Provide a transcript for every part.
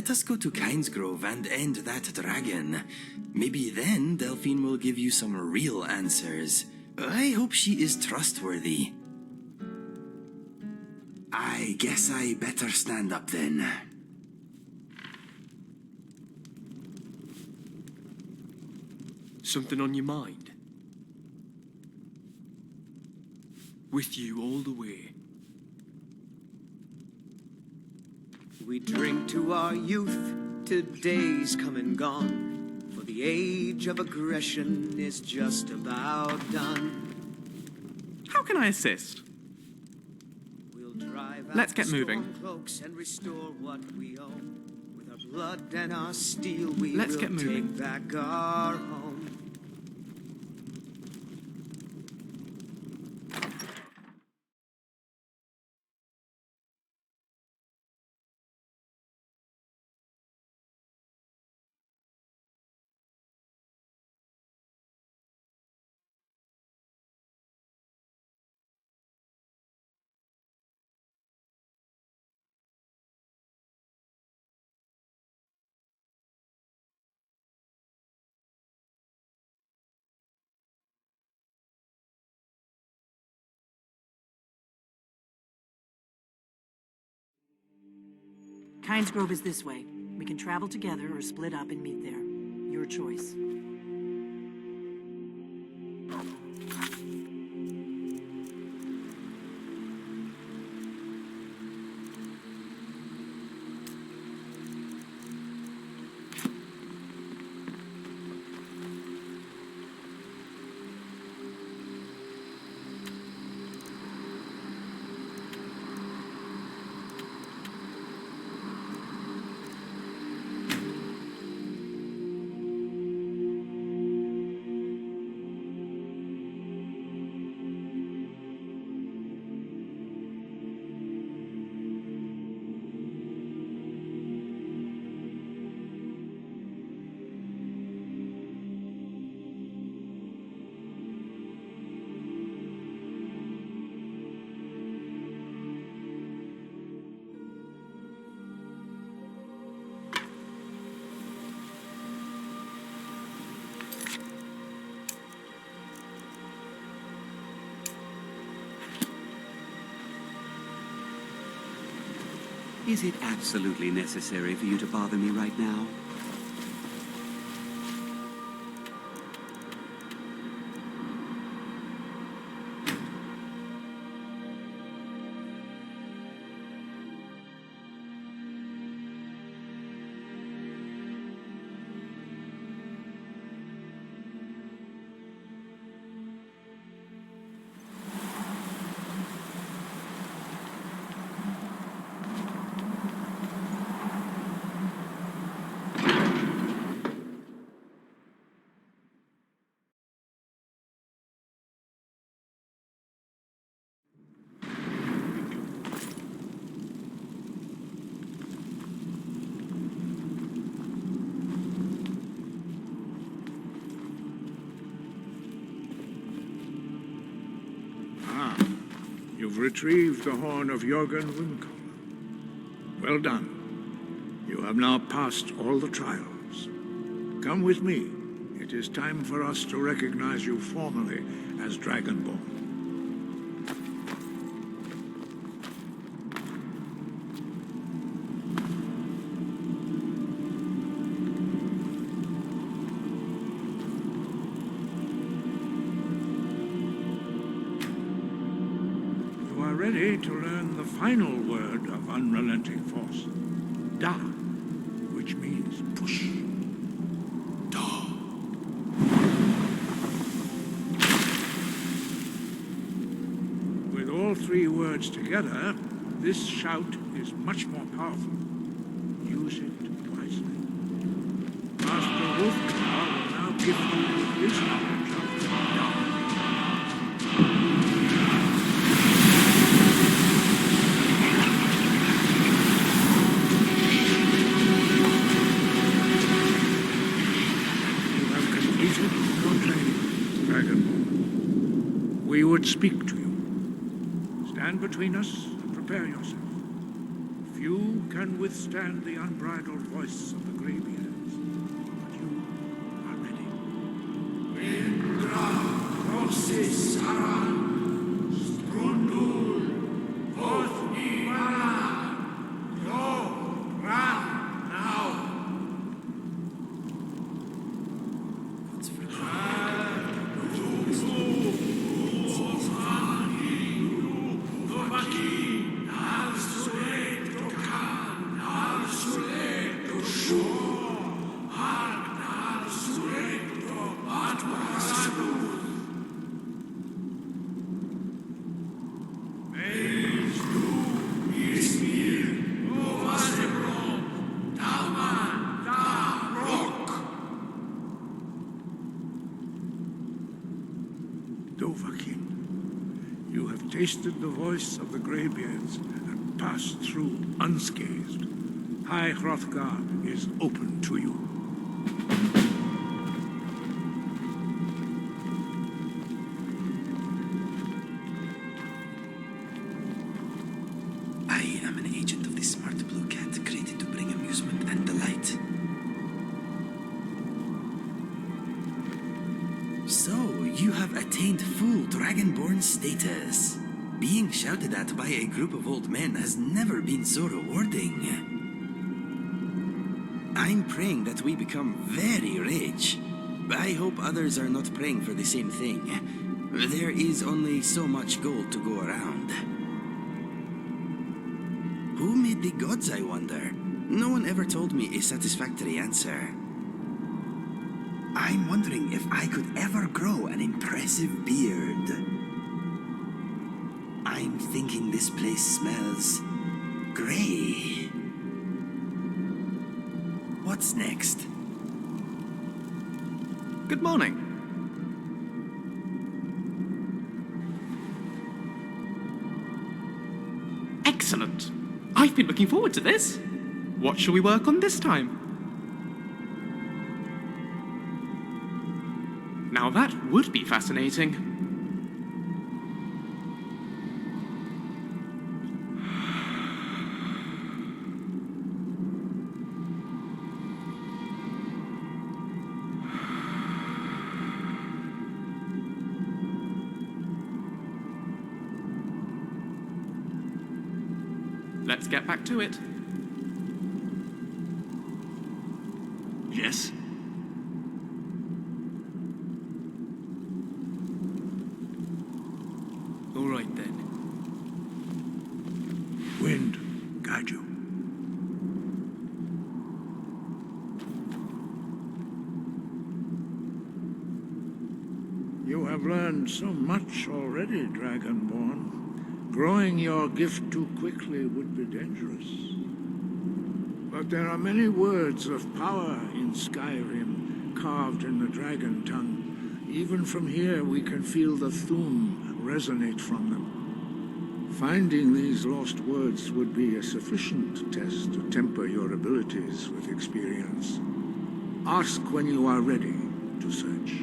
let us go to Kynesgrove and end that dragon. Maybe then Delphine will give you some real answers. I hope she is trustworthy. I guess I better stand up then. Something on your mind? With you all the way. We drink to our youth, today's come and gone, for the age of aggression is just about done. How can I assist? We'll drive out Let's get the moving. storm cloaks and restore what we own. With our blood and our steel, we Let's will get moving. take back our home. Kynesgrove is this way. We can travel together or split up and meet there. Your choice. Is it absolutely necessary for you to bother me right now? You've retrieved the horn of Jorgen Windcaller. Well done. You have now passed all the trials. Come with me. It is time for us to recognize you formally as Dragonborn. Ready to learn the final word of unrelenting force, Da, which means push. Da. With all three words together, this shout is much more powerful. Use it wisely. Master Wolfgar will now give you his knowledge of Da. We would speak to you. Stand between us and prepare yourself. Few can withstand the unbridled voice of the Greybeards, but you are ready. You have tasted the voice of the Greybeards and passed through unscathed. High Hrothgar is open to you. I am an agent of the smart blue cat created to bring amusement and delight. So, you have attained full Dragonborn status. Being shouted at by a group of old men has never been so rewarding. I'm praying that we become very rich. I hope others are not praying for the same thing. There is only so much gold to go around. Who made the gods, I wonder? No one ever told me a satisfactory answer. I'm wondering if I could ever grow an impressive beard. I'm thinking this place smells gray. What's next? Good morning. Excellent. I've been looking forward to this. What shall we work on this time? Now that would be fascinating. Let's get back to it. Yes? All right then. Wind, guide you. You have learned so much already, Dragonborn. Growing your gift too quickly would be dangerous. But there are many words of power in Skyrim, carved in the dragon tongue. Even from here, we can feel the Thu'um resonate from them. Finding these lost words would be a sufficient test to temper your abilities with experience. Ask when you are ready to search.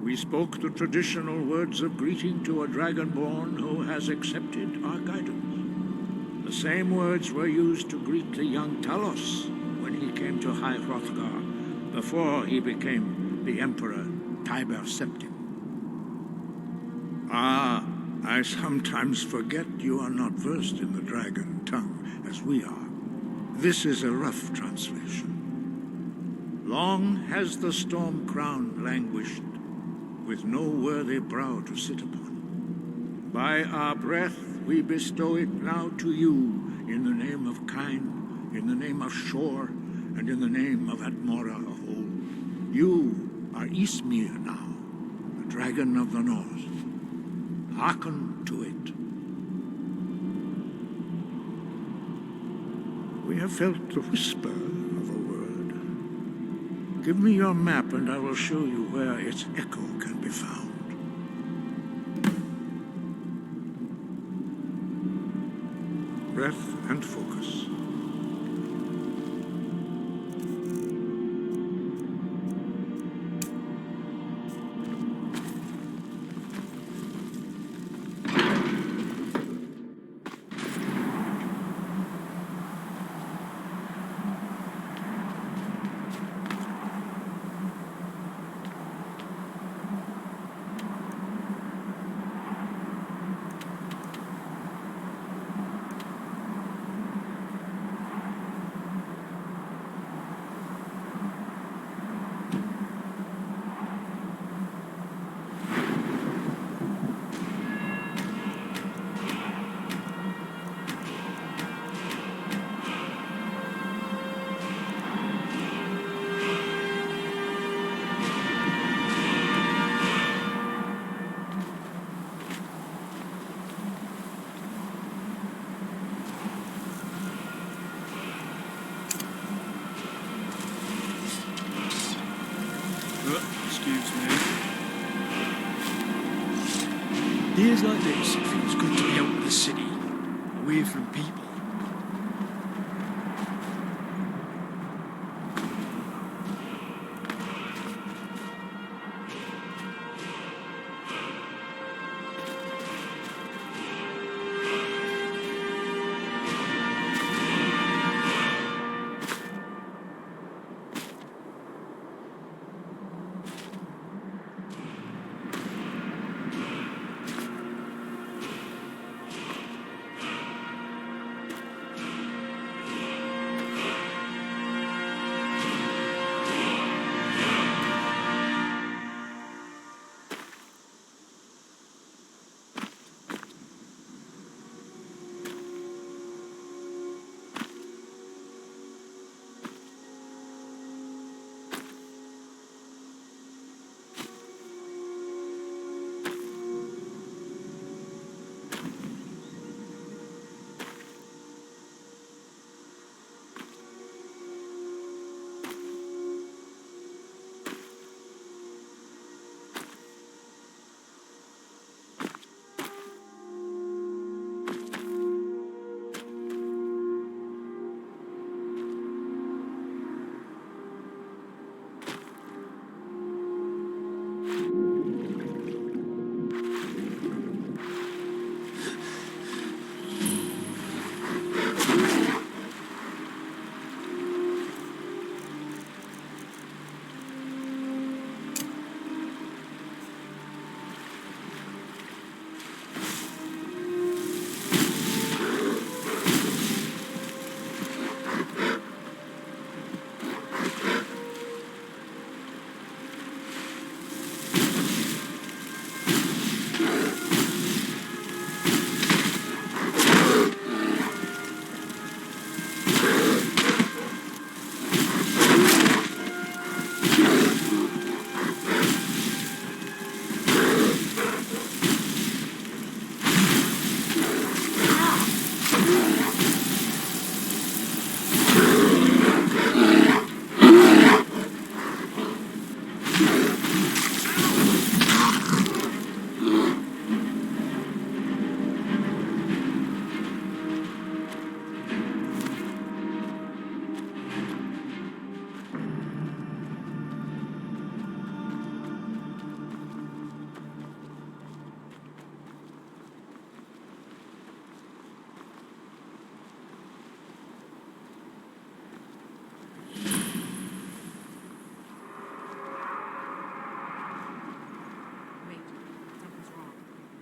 We spoke the traditional words of greeting to a Dragonborn who has accepted our guidance. The same words were used to greet the young Talos when he came to High Hrothgar, before he became the Emperor Tiber Septim. Ah, I sometimes forget you are not versed in the dragon tongue, as we are. This is a rough translation. Long has the storm crown languished, with no worthy brow to sit upon. By our breath we bestow it now to you, in the name of Kine, in the name of Shor, and in the name of Atmora of old. You are Ysmir now, the dragon of the north. Hearken to it. We have felt the whisper of a word. Give me your map and I will show you where its echo can be found. Breath and focus. Excuse me. Years like this, it feels good to be out of the city, away from people.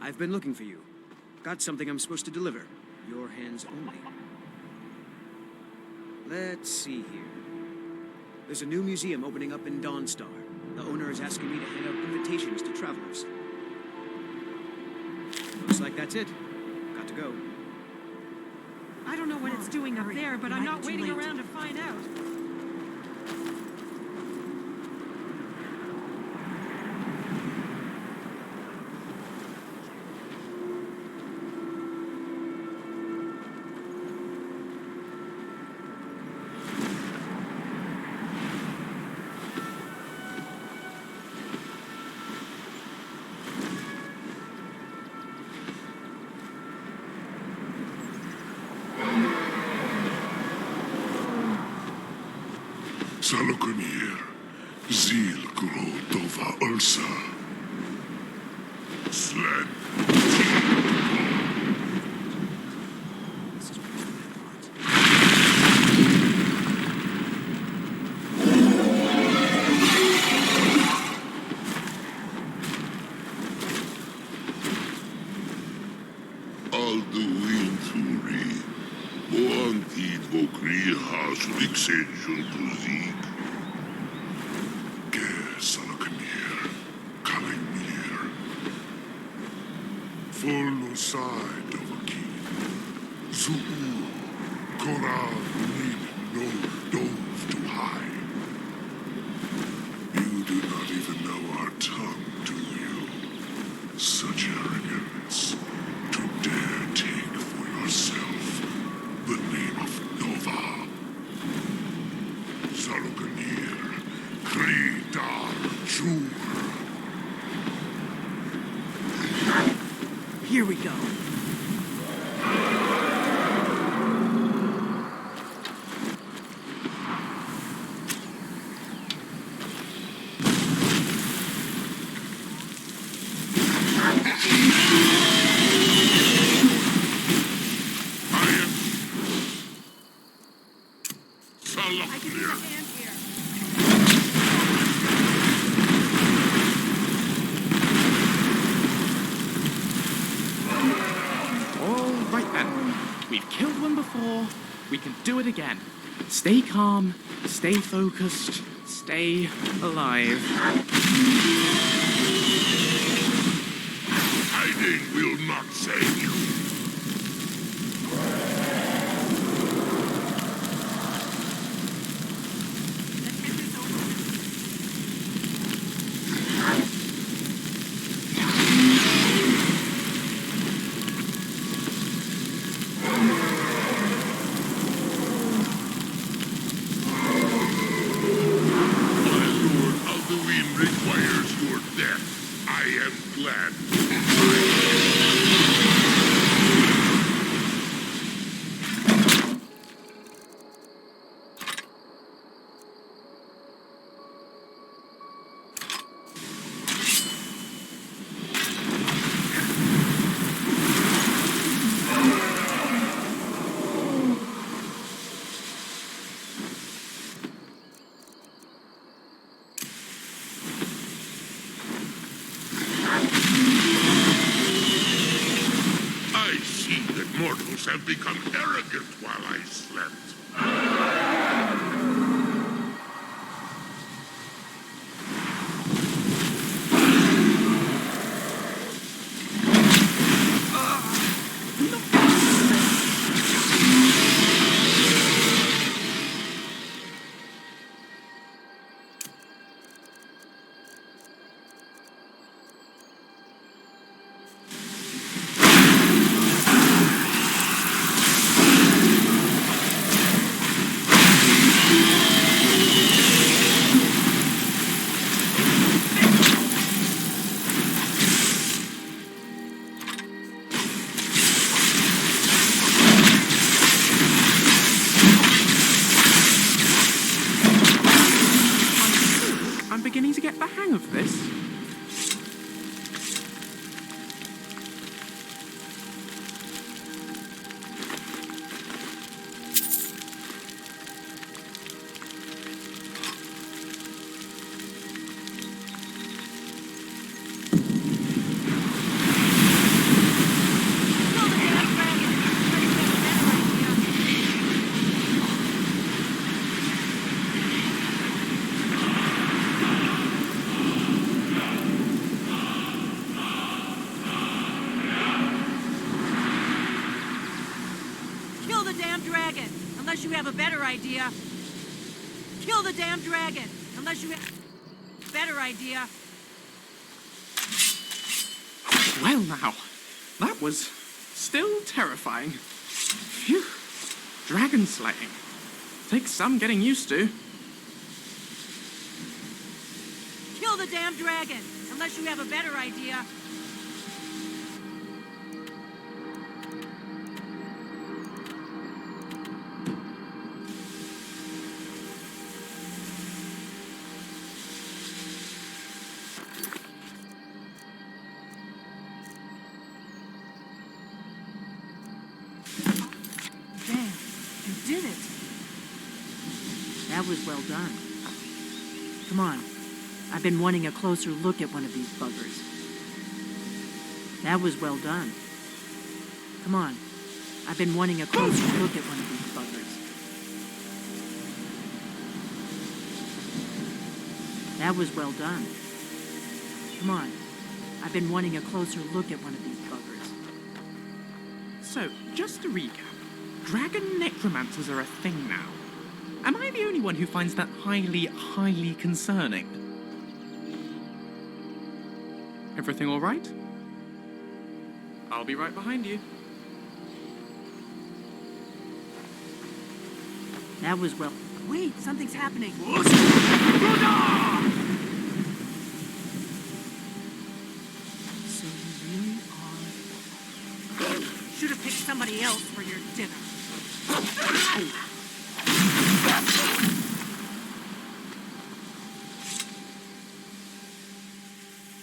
I've been looking for you. Got something I'm supposed to deliver. Your hands only. Let's see here. There's a new museum opening up in Dawnstar. The owner is asking me to hand out invitations to travelers. Looks like that's it. Got to go. I don't know what it's doing up there, but I'm not waiting around to find out. Salokunir, Zil Gro Dova Ulsa. Sled. Alduin Turi. Oantid Vokri Has Vixension Kuzik. Salokunir, Kalimir. Full side of a key. Zuu, Koral, need no dove to hide. You do not even know our tongue, do you? Such arrogance to dare take for yourself the name of Nova. Salokunir, Kridar, Jur. Here we go. I can use a hand here. All right then. We've killed one before. We can do it again. Stay calm, stay focused, stay alive. Hiding will not save you. Let's get this over with. My lord Alduin requires your death. I am glad. I see that mortals have become arrogant while I slept. I'm beginning to get the hang of this. Kill the damn dragon, unless you have a better idea. Kill the damn dragon, unless you have a better idea. Well now, that was still terrifying. Phew. Dragon slaying. Takes some getting used to. Kill the damn dragon, unless you have a better idea. Damn, you did it. That was well done. Come on. I've been wanting a closer look at one of these buggers. That was well done. Come on. I've been wanting a closer look at one of these buggers. That was well done. Come on. I've been wanting a closer look at one of these buggers. So, just to recap, dragon necromancers are a thing now. Am I the only one who finds that highly concerning? Everything all right? I'll be right behind you. That was well... Wait, something's happening. So you really are pick somebody else for your dinner.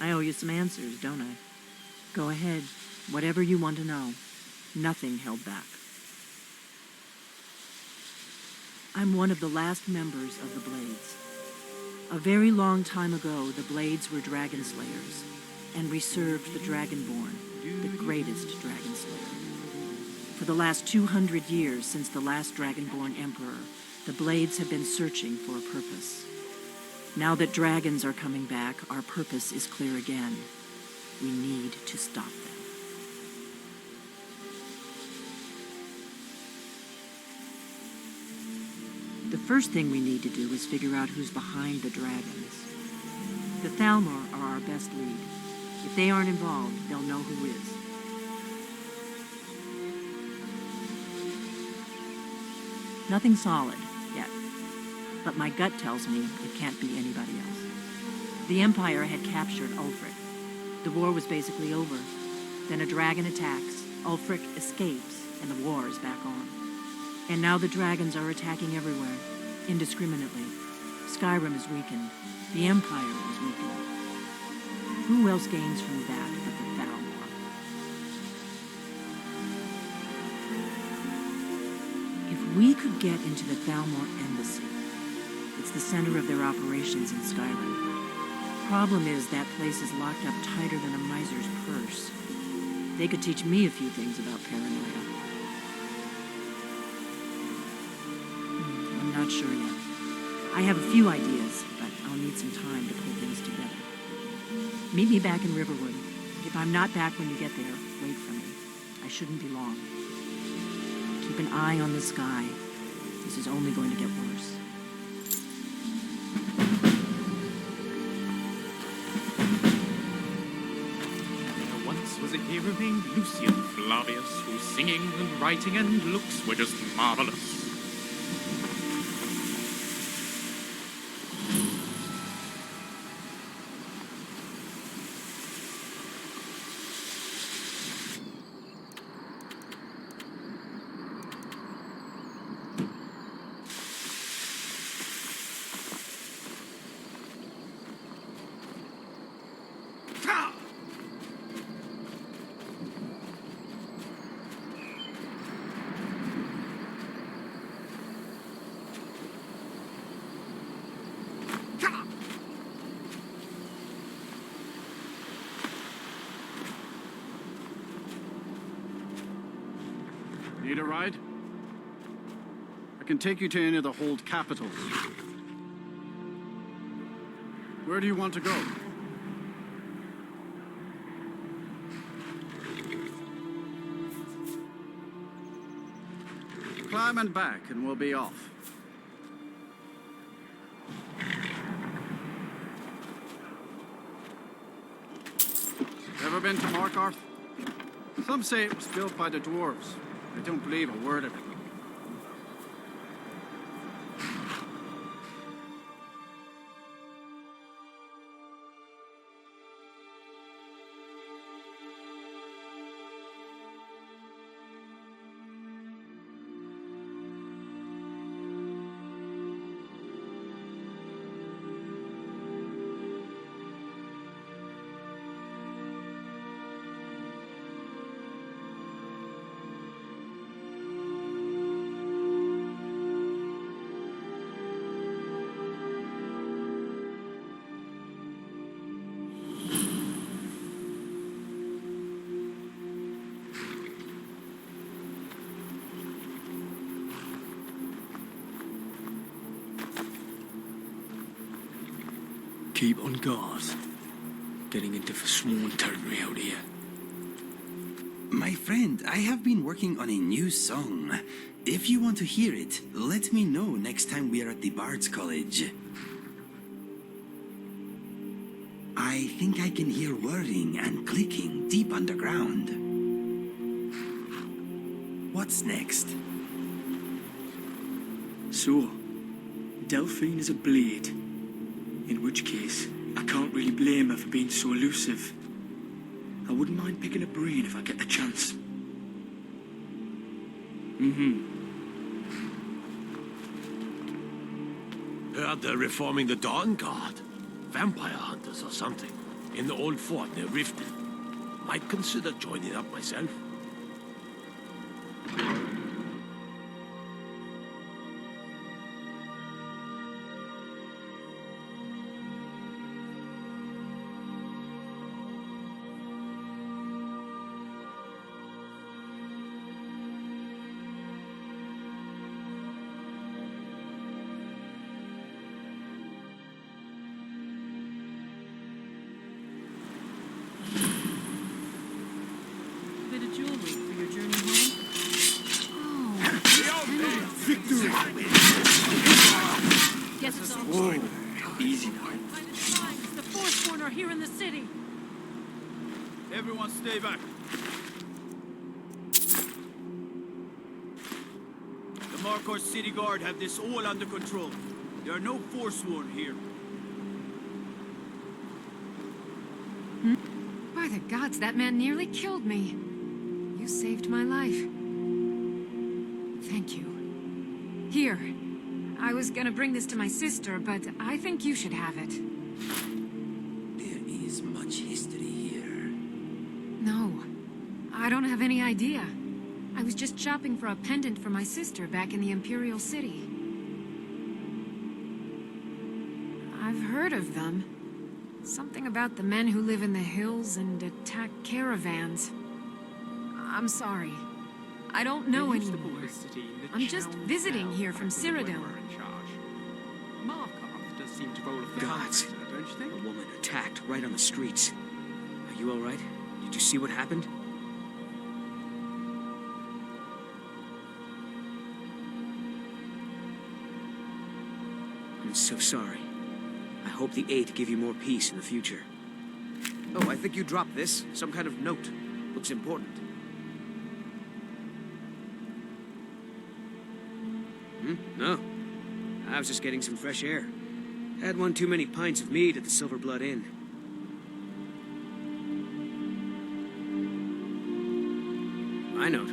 I owe you some answers, don't I? Go ahead. Whatever you want to know. Nothing held back. I'm one of the last members of the Blades. A very long time ago, the Blades were dragon slayers, and we served the Dragonborn, the greatest dragon slayer. For the last 200 years since the last Dragonborn Emperor, the Blades have been searching for a purpose. Now that dragons are coming back, our purpose is clear again. We need to stop them. The first thing we need to do is figure out who's behind the dragons. The Thalmor are our best lead. If they aren't involved, they'll know who is. Nothing solid, yet. But my gut tells me it can't be anybody else. The Empire had captured Ulfric. The war was basically over. Then a dragon attacks, Ulfric escapes, and the war is back on. And now the dragons are attacking everywhere, indiscriminately. Skyrim is weakened. The Empire is weakened. Who else gains from that but the Thalmor? If we could get into the Thalmor embassy, it's the center of their operations in Skyrim. Problem is, that place is locked up tighter than a miser's purse. They could teach me a few things about paranoia. I'm not sure yet. I have a few ideas, but I'll need some time to pull things together. Meet me back in Riverwood. If I'm not back when you get there, wait for me. I shouldn't be long. Keep an eye on the sky. This is only going to get worse. There once was a hero named Lucien Flavius, whose singing and writing and looks were just marvelous. Need a ride? I can take you to any of the hold capitals. Where do you want to go? Climb and back and we'll be off. Ever been to Markarth? Some say it was built by the dwarves. I don't believe a word of it. Keep on guard. Getting into forsworn territory out here. My friend, I have been working on a new song. If you want to hear it, let me know next time we are at the Bard's College. I think I can hear whirring and clicking deep underground. What's next? So, Delphine is a blade. In which case, I can't really blame her for being so elusive. I wouldn't mind picking her brain if I get the chance. Heard they're reforming the Dawn Guard. Vampire hunters or something. In the old fort near Riften. Might consider joining up myself. Bit of jewelry for your journey home. Guess it's all. Whoa. Easy now. The Forsworn are here in the city. Everyone stay back. The Markor City Guard have this all under control. There are no Forsworn here. By the gods, that man nearly killed me. You saved my life. Thank you. Here. I was gonna bring this to my sister, but I think you should have it. There is much history here. No. I don't have any idea. I was just shopping for a pendant for my sister back in the Imperial City. I've heard of them. Something about the men who live in the hills and attack caravans. I'm sorry. I don't know anymore. I'm just visiting here from Cyrodiil. Gods. A woman attacked right on the streets. Are you all right? Did you see what happened? I'm so sorry. I hope the 8 give you more peace in the future. Oh, I think you dropped this. Some kind of note. Looks important. No. I was just getting some fresh air. Had one too many pints of mead at the Silver Blood Inn. My note.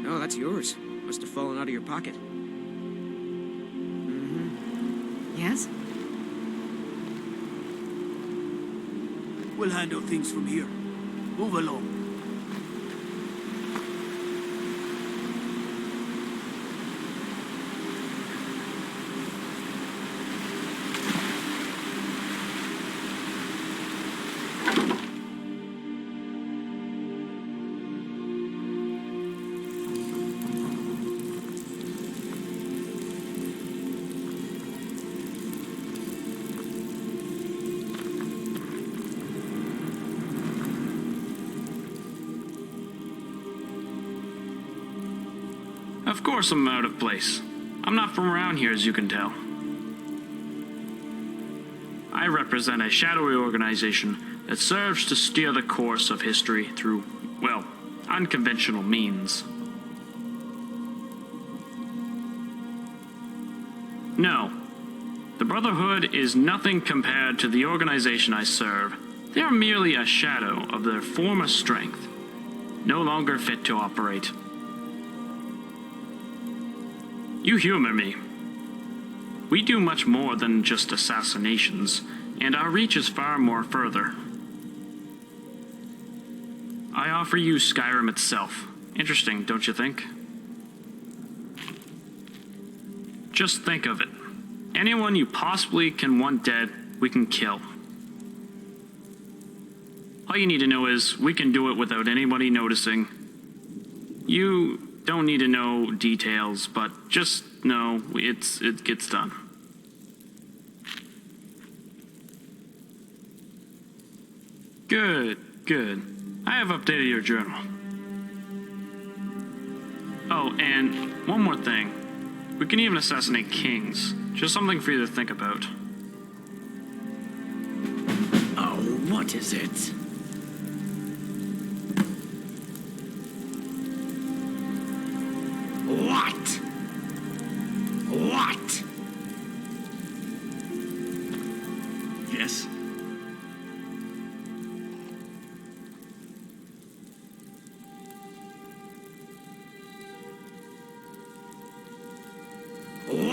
Oh, that's yours. Must have fallen out of your pocket. Yes? We'll handle things from here. Move along. Of course I'm out of place. I'm not from around here, as you can tell. I represent a shadowy organization that serves to steer the course of history through, well, unconventional means. No. The Brotherhood is nothing compared to the organization I serve. They are merely a shadow of their former strength, no longer fit to operate. You humor me. We do much more than just assassinations, and our reach is far more further. I offer you Skyrim itself. Interesting, don't you think? Just think of it. Anyone you possibly can want dead, we can kill. All you need to know is, we can do it without anybody noticing. You don't need to know details, but just know it gets done. Good, good. I have updated your journal. Oh, and one more thing. We can even assassinate kings. Just something for you to think about. Oh, what is it? What? What? Yes?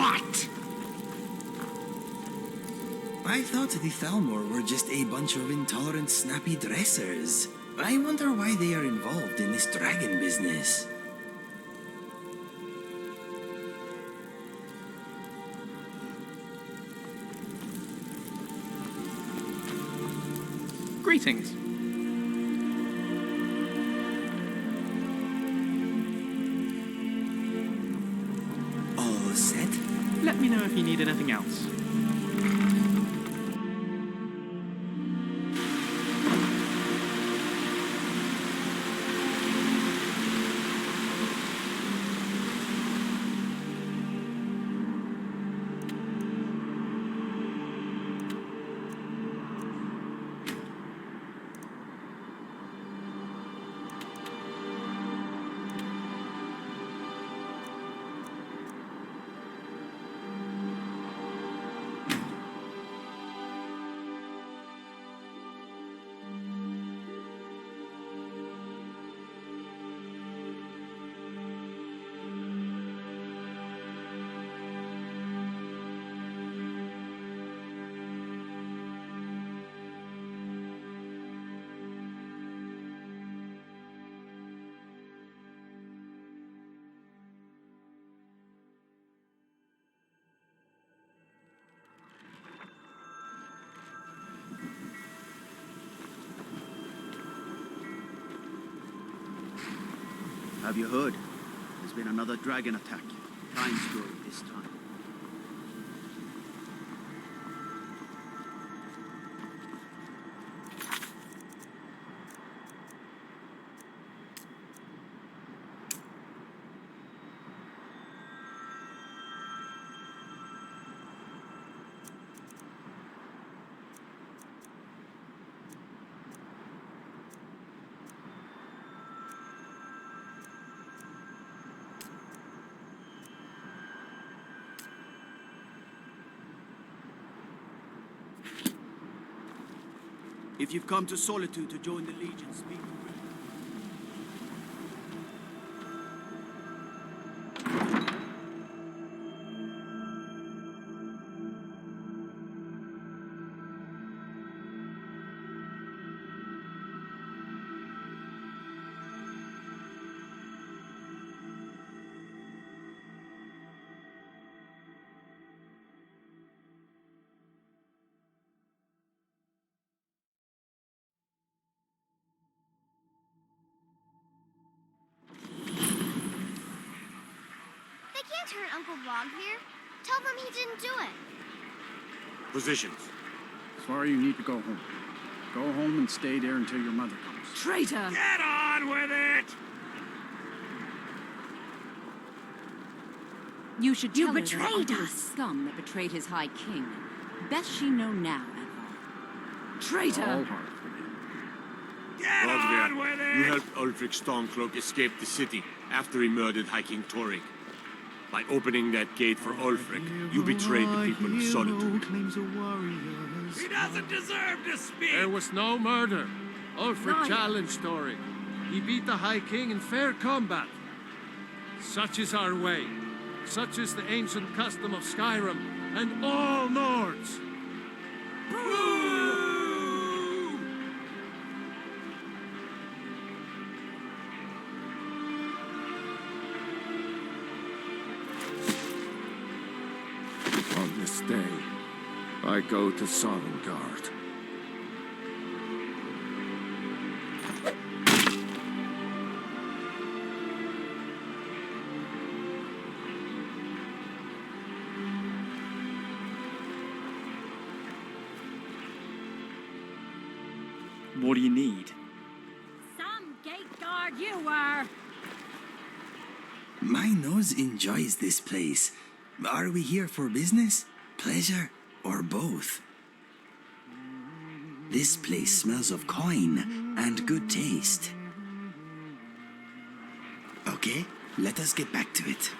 What? I thought the Thalmor were just a bunch of intolerant, snappy dressers. I wonder why they are involved in this dragon business. Greetings. All set? Let me know if you need anything else. Have you heard? There's been another dragon attack. Kind story this time. If you've come to Solitude to join the Legion, speak for it. Turn Uncle Bob here. Tell them he didn't do it. Positions. Sorry, you need to go home. Go home and stay there until your mother comes. Traitor! Get on with it! You should tell her betrayed that Uncle us. Scum that betrayed his High King. Best she know now, Advar. Traitor! All hard. Get on with it! You helped Ulfric Stormcloak escape the city after he murdered High King Torrik. By opening that gate for Ulfric, you betrayed the people of Solitude. He doesn't deserve to speak! There was no murder. Ulfric challenged Torrik. He beat the High King in fair combat. Such is our way. Such is the ancient custom of Skyrim and all Nords. On this day, I go to Sovngarde. What do you need? Some gate guard you were! My nose enjoys this place. Are we here for business, pleasure, or both? This place smells of coin and good taste. Okay, let us get back to it.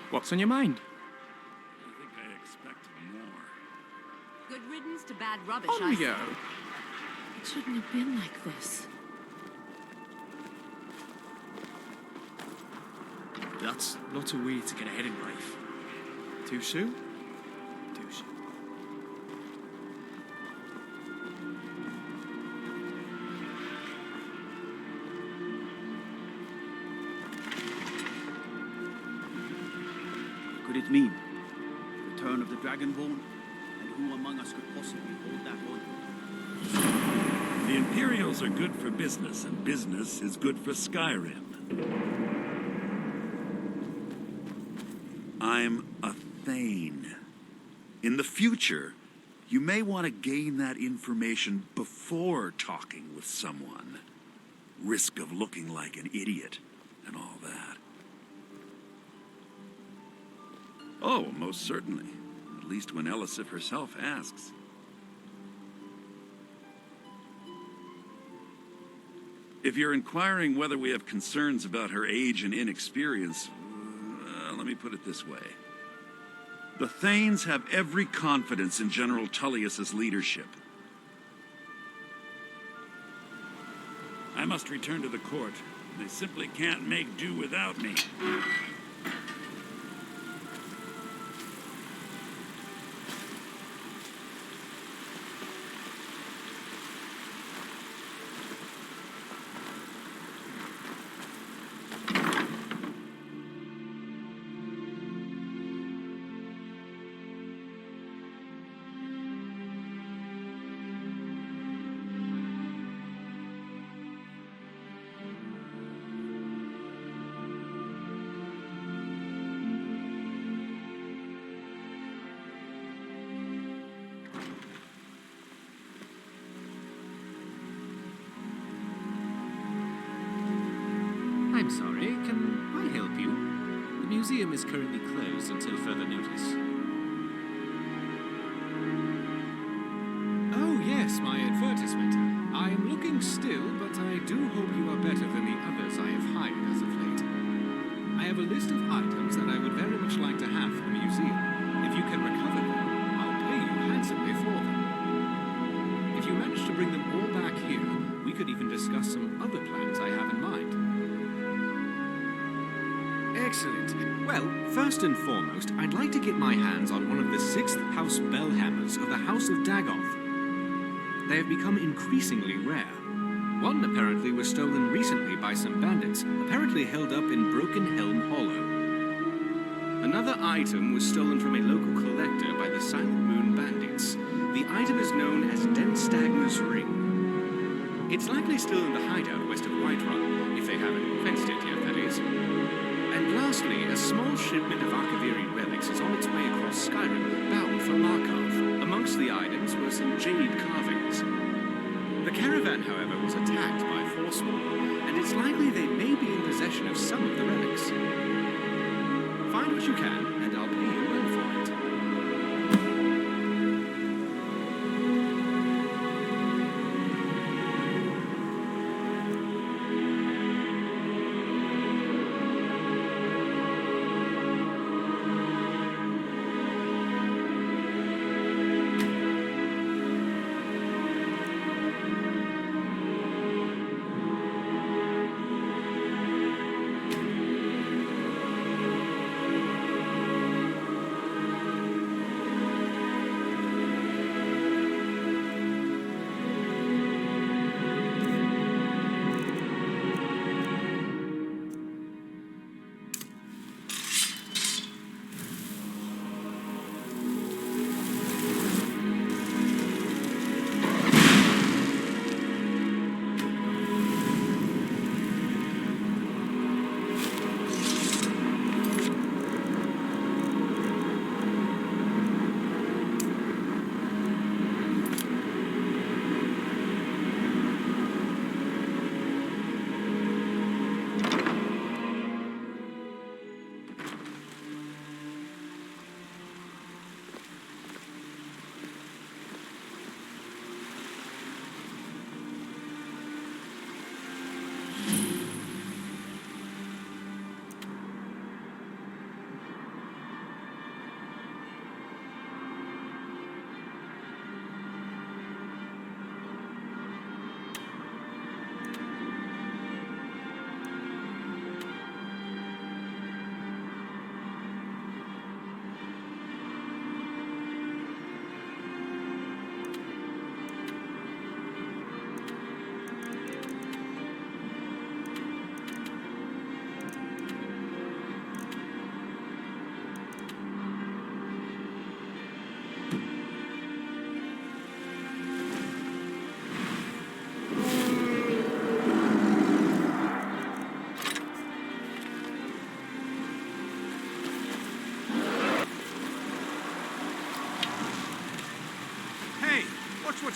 What's on your mind? I think I expected more. Good riddance to bad rubbish, On we I go. It shouldn't have been like this. That's not a way to get ahead in life. Too soon? could it mean? Return of the Dragonborn? And who among us could possibly hold that honor? The Imperials are good for business, and business is good for Skyrim. I'm a Thane. In the future, you may want to gain that information before talking with someone. Risk of looking like an idiot and all that. Oh, most certainly. At least when Elisif herself asks. If you're inquiring whether we have concerns about her age and inexperience, let me put it this way. The Thanes have every confidence in General Tullius's leadership. I must return to the court. They simply can't make do without me. I'm sorry, can I help you? The museum is currently closed until further notice. Oh yes, my advertisement. I am looking still, but I do hope you are better than the others I have hired as of late. I have a list of items that I would very much like to have for the museum. If you can recover them, I'll pay you handsomely for them. If you manage to bring them all back here, we could even discuss some other plans I have in mind. Excellent. Well, first and foremost, I'd like to get my hands on one of the 6th House Bellhammers of the House of Dagoth. They have become increasingly rare. One apparently was stolen recently by some bandits, apparently held up in Broken Helm Hollow. Another item was stolen from a local collector by the Silent Moon bandits. The item is known as Denstagner's Ring. It's likely still in the hideout west of Whiterun, if they haven't fenced it yet, that is. And lastly, a small shipment of Archiviri relics is on its way across Skyrim, bound for Markarth. Amongst the items were some jade carvings. The caravan, however, was attacked by Forsworn, and it's likely they may be in possession of some of the relics. Find what you can, and I'll pay you well for it.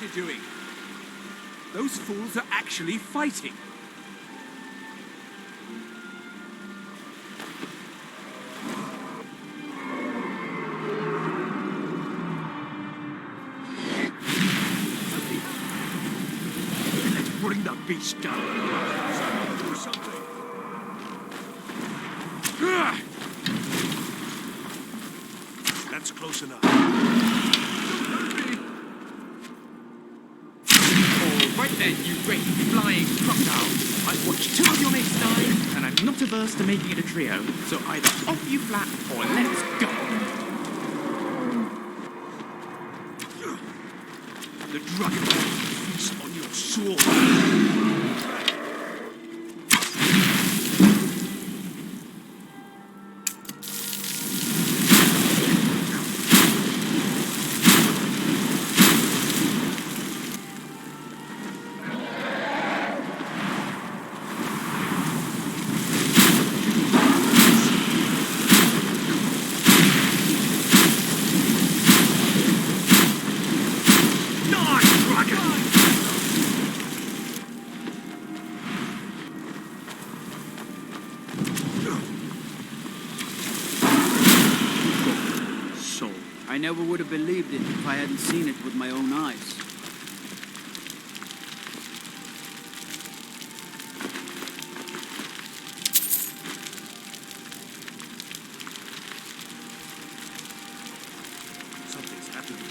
what you're doing. Those fools are actually fighting. Let's bring the beast down. Someone do something. That's close enough. Right then, you great flying crocodile. I've watched two of your mates die, and I'm not averse to making it a trio. So either off you flat, or let's go. The Dragonborn feast on your sword. I never would have believed it if I hadn't seen it with my own eyes. Something's happening.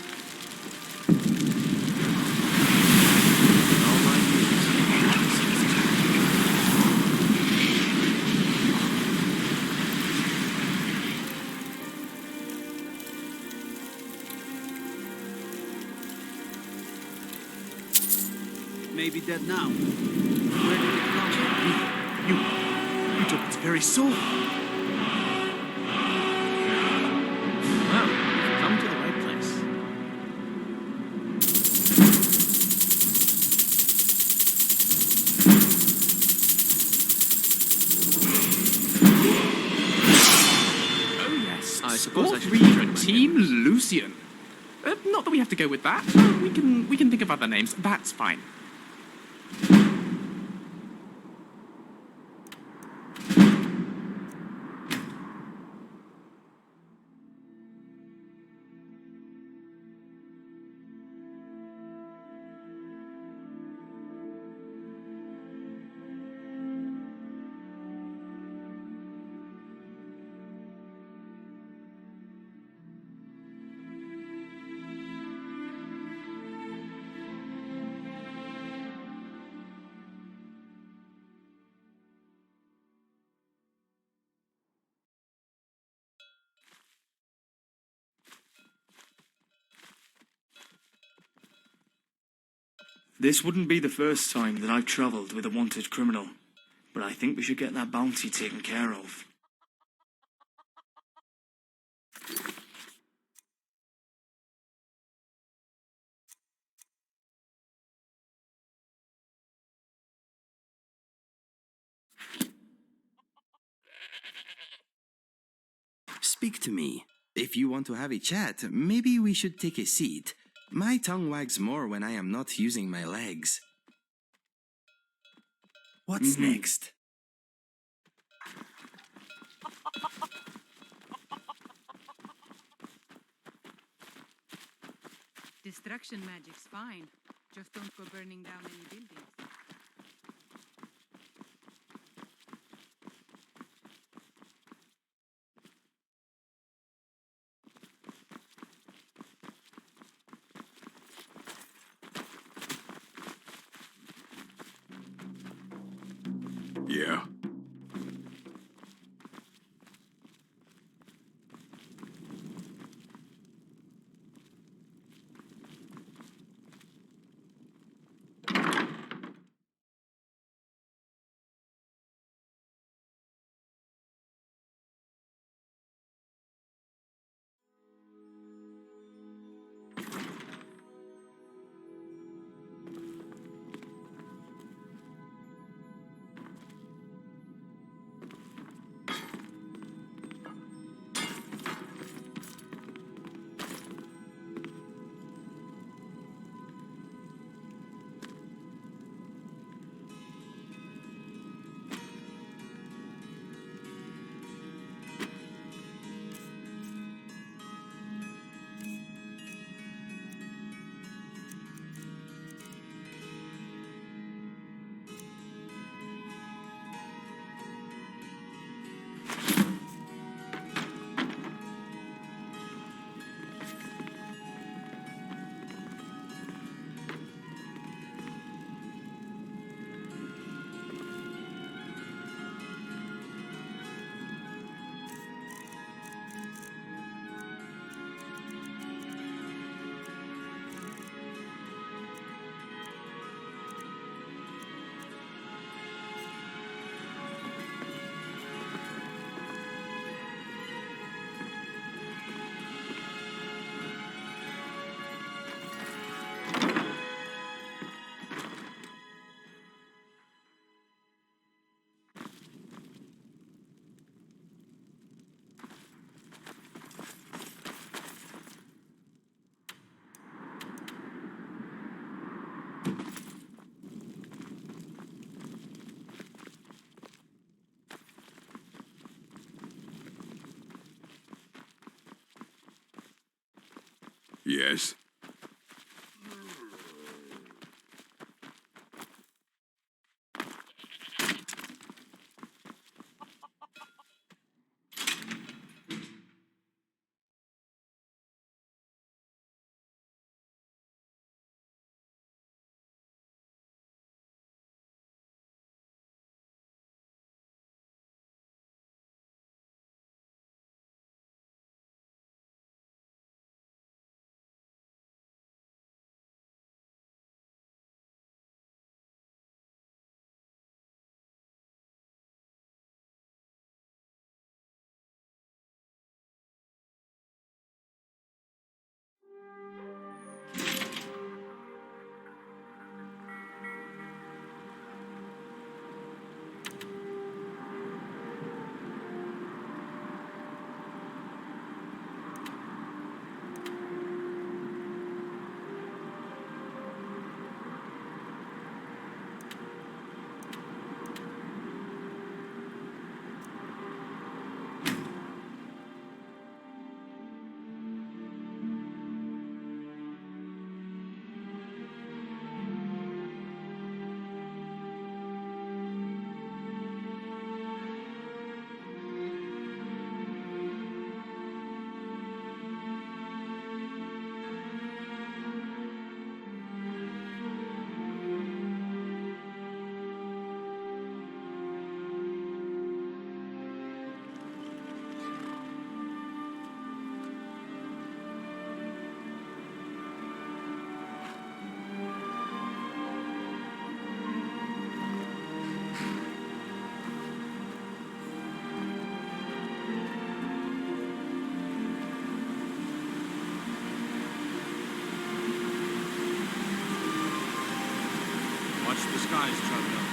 Maybe dead now. Where did it come from? You took its very soul. Well, you've come to the right place. Oh yes, I suppose I should Score 3 Team Lucien. Not that we have to go with that. We can think of other names. That's fine. This wouldn't be the first time that I've travelled with a wanted criminal, but I think we should get that bounty taken care of. Speak to me. If you want to have a chat, maybe we should take a seat. My tongue wags more when I am not using my legs. What's next? Destruction magic's fine. Just don't go burning down any buildings. Yeah. Yes? Watch the skies, traveler.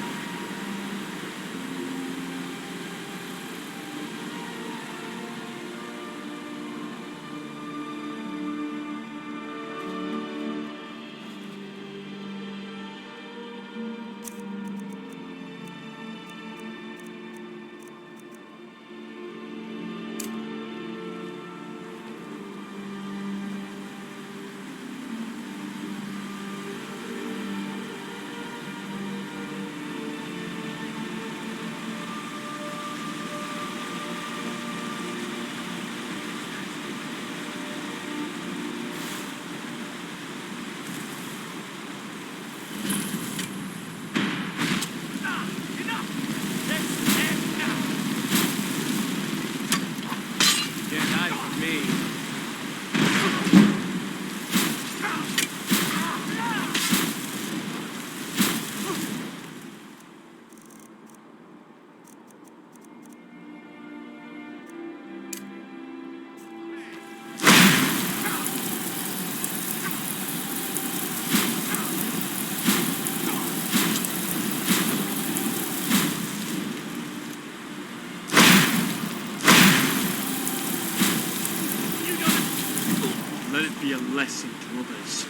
Let it be a lesson to others.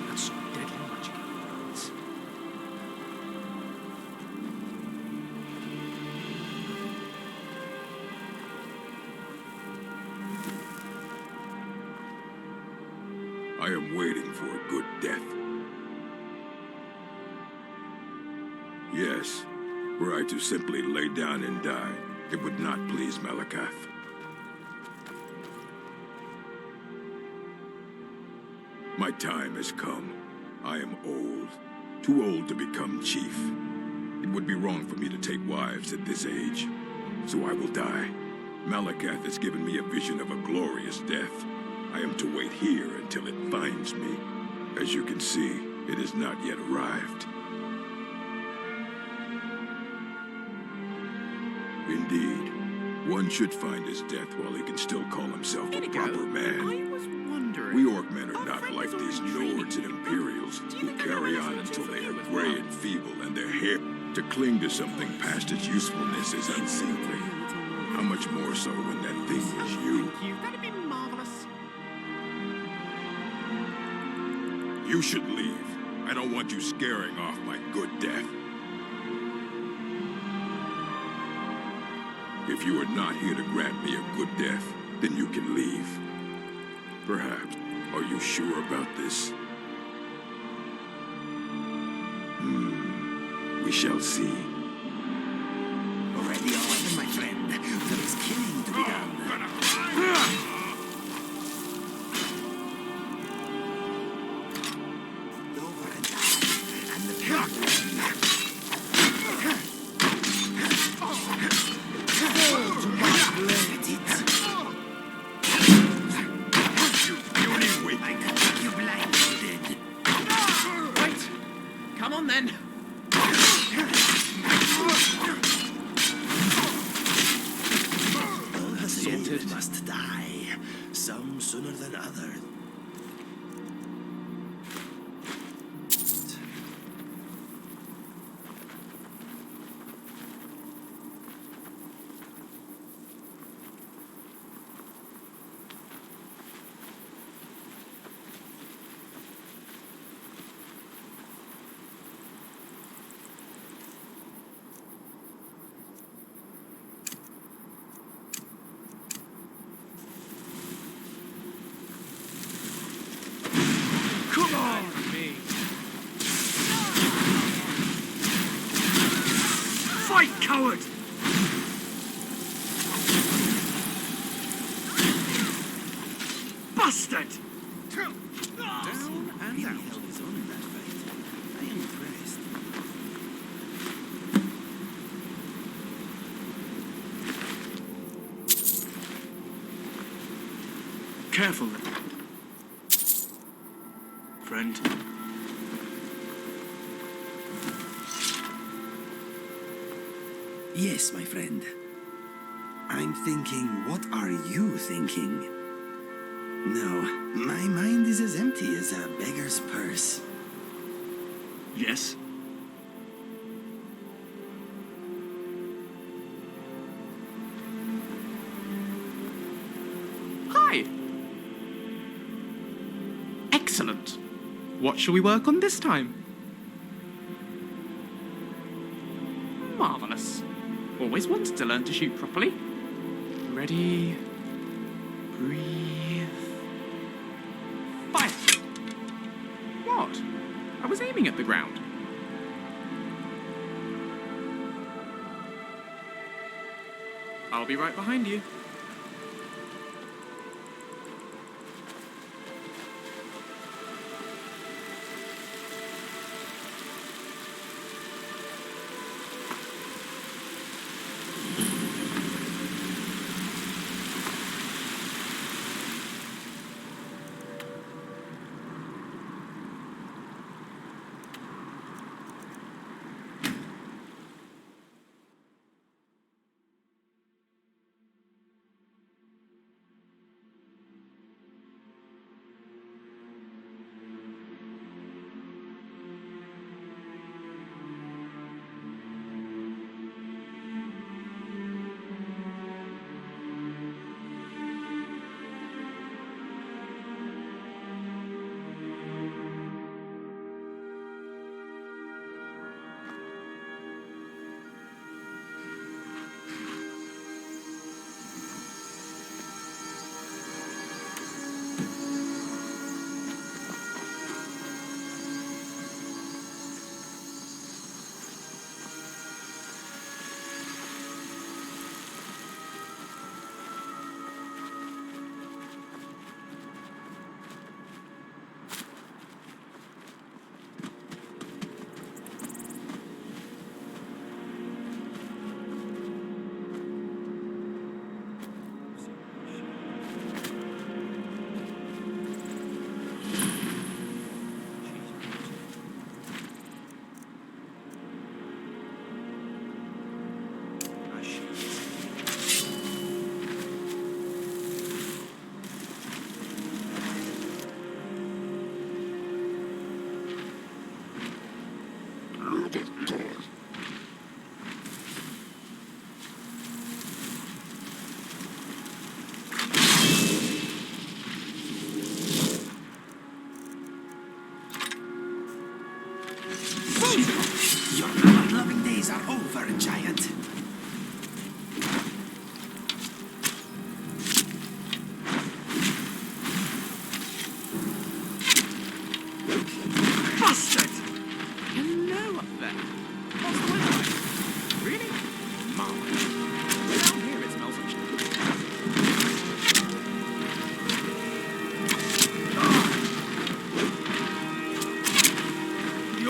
That's some deadly magic influence. I am waiting for a good death. Yes, were I to simply lay down and die, it would not please Malakath. My time has come. I am old, too old to become chief. It would be wrong for me to take wives at this age, so I will die. Malakath has given me a vision of a glorious death. I am to wait here until it finds me. As you can see, it has not yet arrived. Indeed, one should find his death while he can still call himself a proper man. I was wondering. We Orcmen are not like these Nords and Imperials who carry on until they are gray and feeble and their hair. To cling to something past its usefulness is unseemly. How much more so when that thing is you? That'd be marvelous. You should leave. I don't want you scaring off my good death. If you are not here to grant me a good death, then you can leave. Perhaps. Are you sure about this? We shall see. Already on, my friend. There is killing to be done. Over and down, and the Perk. Fall to my blade. You puny witch! I can make you blindfolded. Right. Come on then. All the souls must die, some sooner than others. Come on! Fight, coward! Bastard! Down and really held his own in that fight. I am impressed. Careful, friend. Yes, my friend. I'm thinking, what are you thinking? No, my mind is as empty as a beggar's purse. Yes? Hi. Excellent. What shall we work on this time? Marvelous. Always wanted to learn to shoot properly. Ready. Breathe. Fire! What? I was aiming at the ground. I'll be right behind you.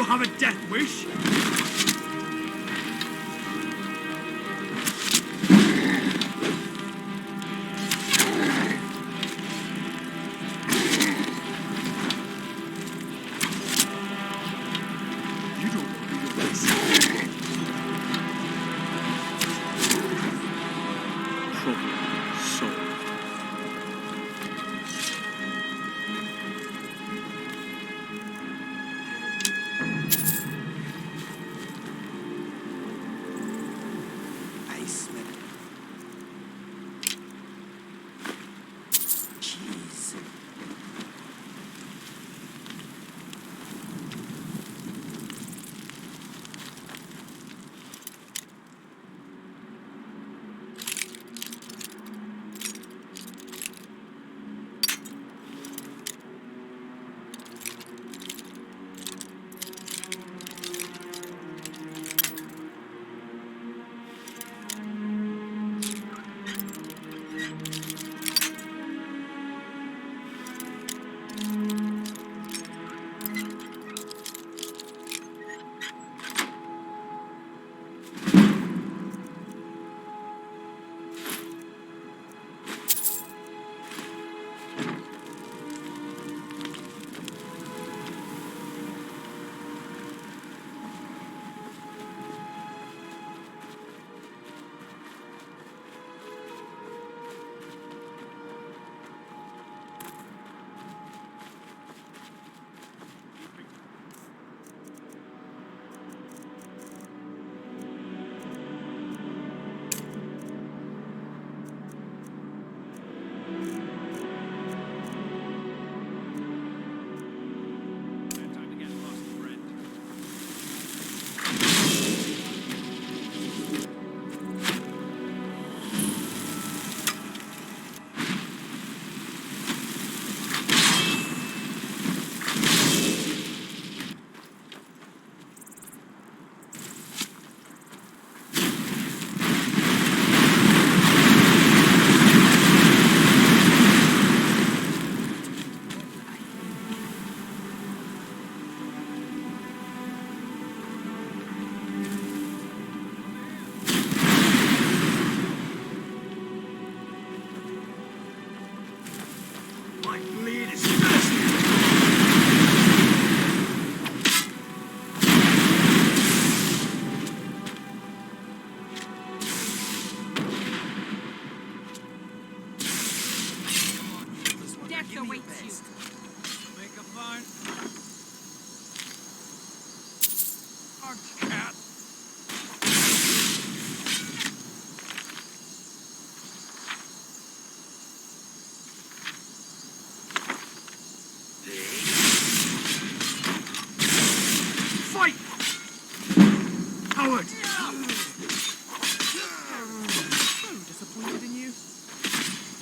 have a death wish?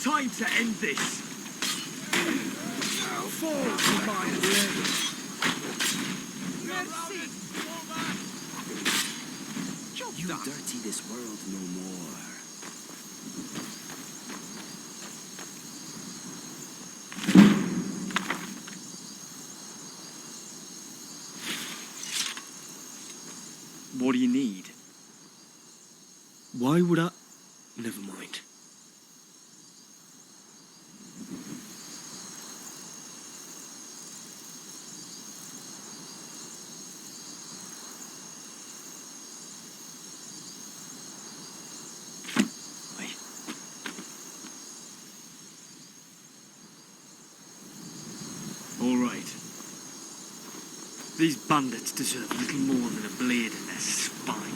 Time to end this! Fall to my blade! You dirty this world no more. What do you need? Why would I... Never mind. All right. These bandits deserve little more than a blade in their spine.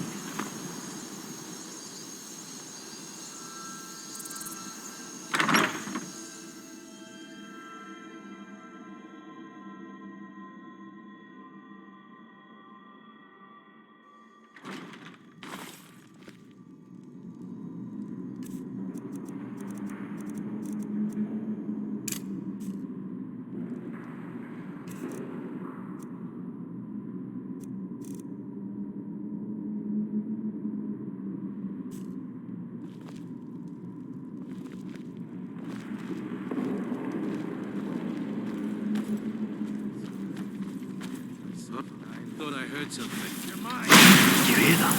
heard something. You're mine. Did you hear that?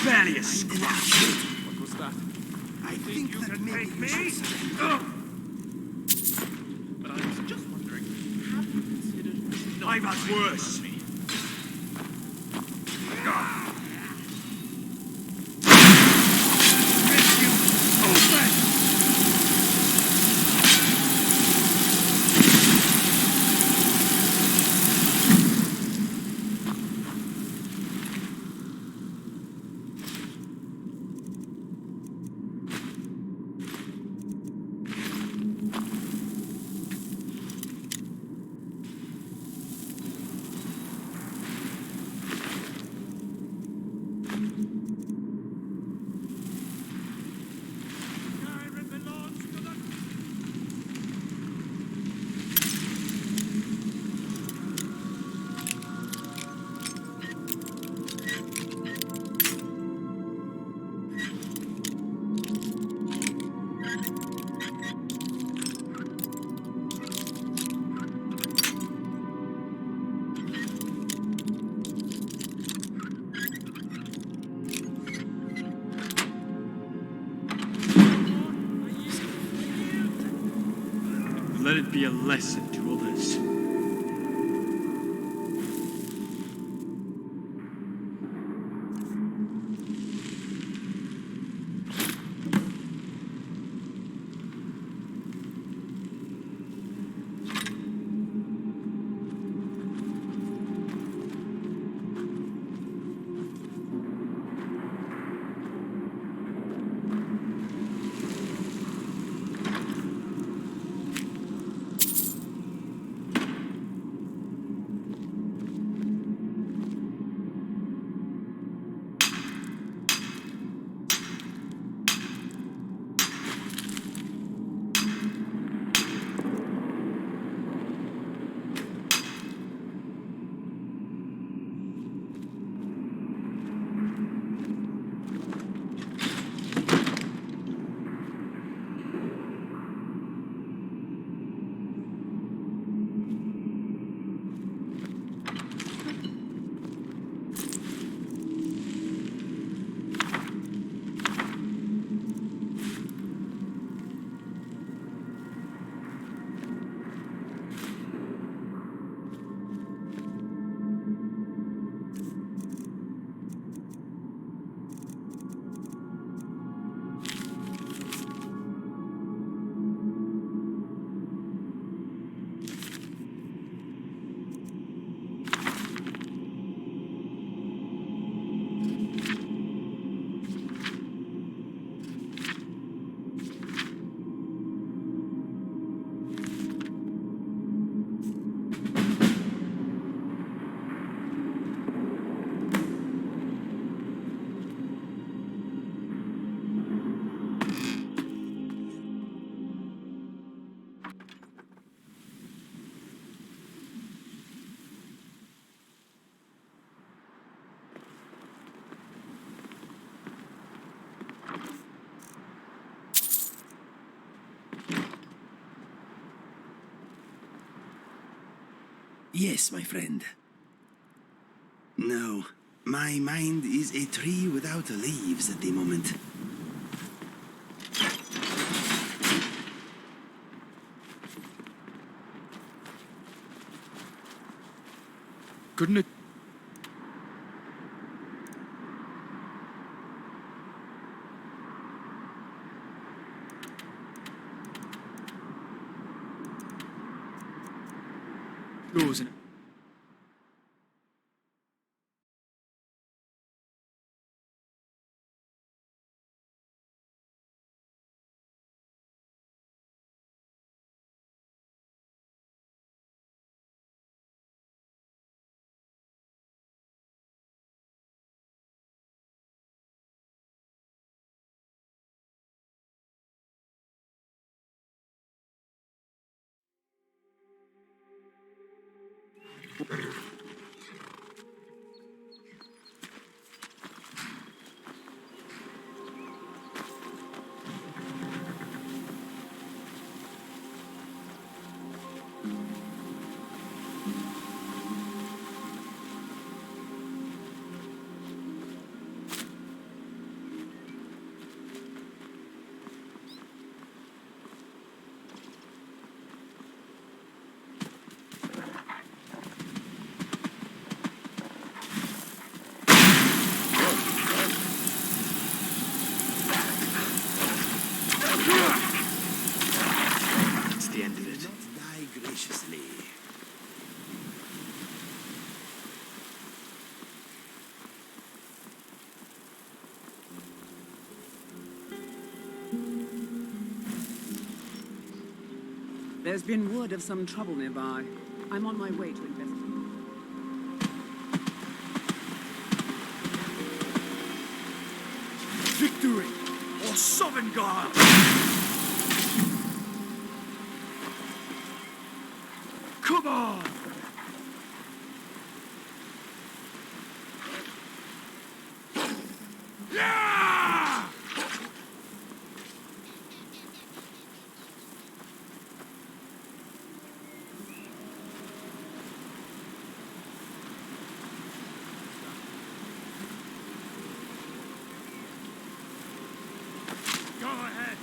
Barely a scratch. What was that? I think You that can maybe take we me? should But I was just wondering, have you considered... I've had worse. Let it be a lesson to others. Yes, my friend. No, my mind is a tree without leaves at the moment. Couldn't it... Yours and... There's been word of some trouble nearby. I'm on my way to investigate. Victory or Sovngarde! Come on! Yeah! Go ahead.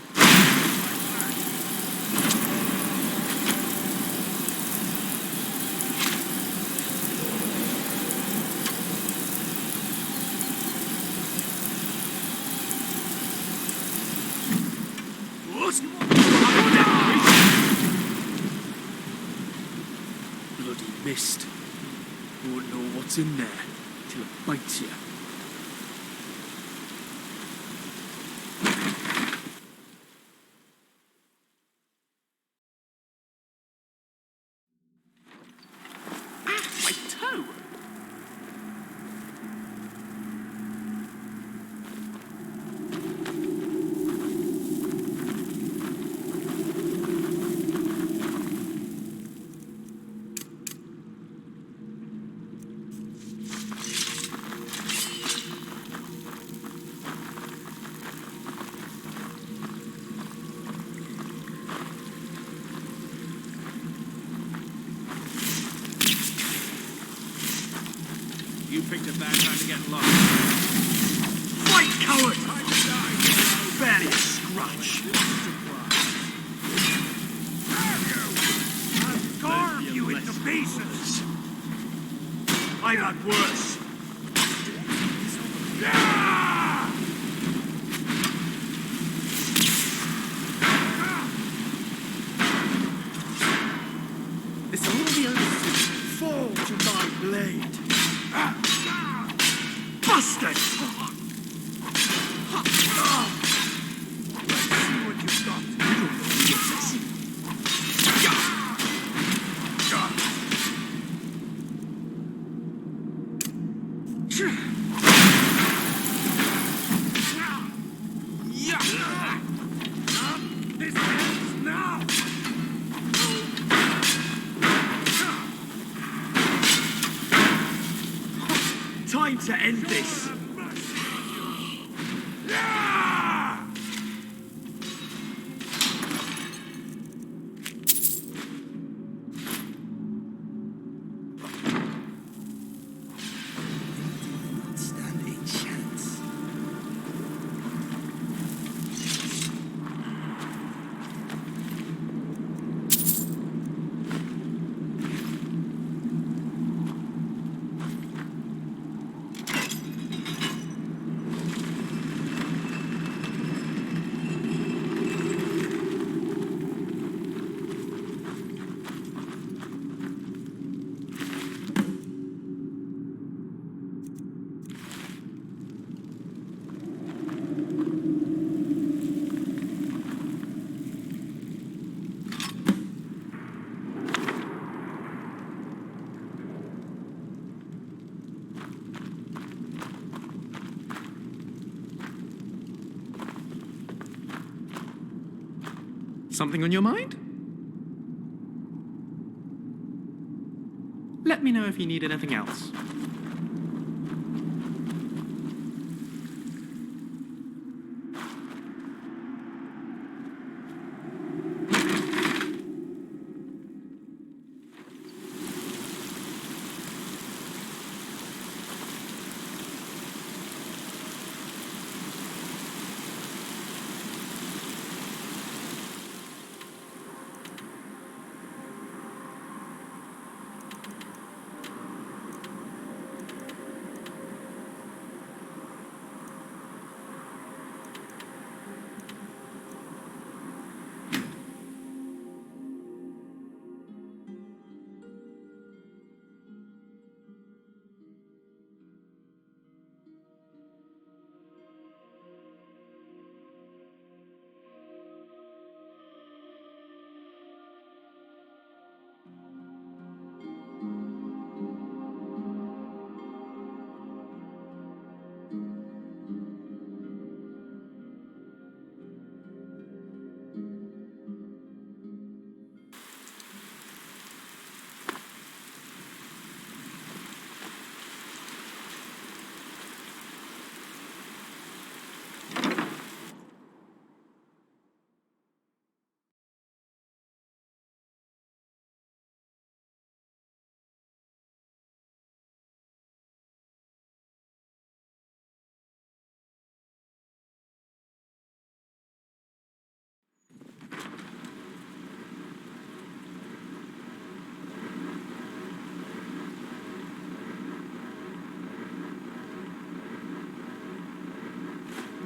Bloody mist. You won't know what's in there till it bites you. My toe! You picked a bad time to get lost. Fight, coward! Barely a scratch. I'll carve you into pieces. I got worse. This all the others fall to my blade. Bust it! See what you've got. You don't know SSE. This ends now! Time to end this! Something on your mind? Let me know if you need anything else.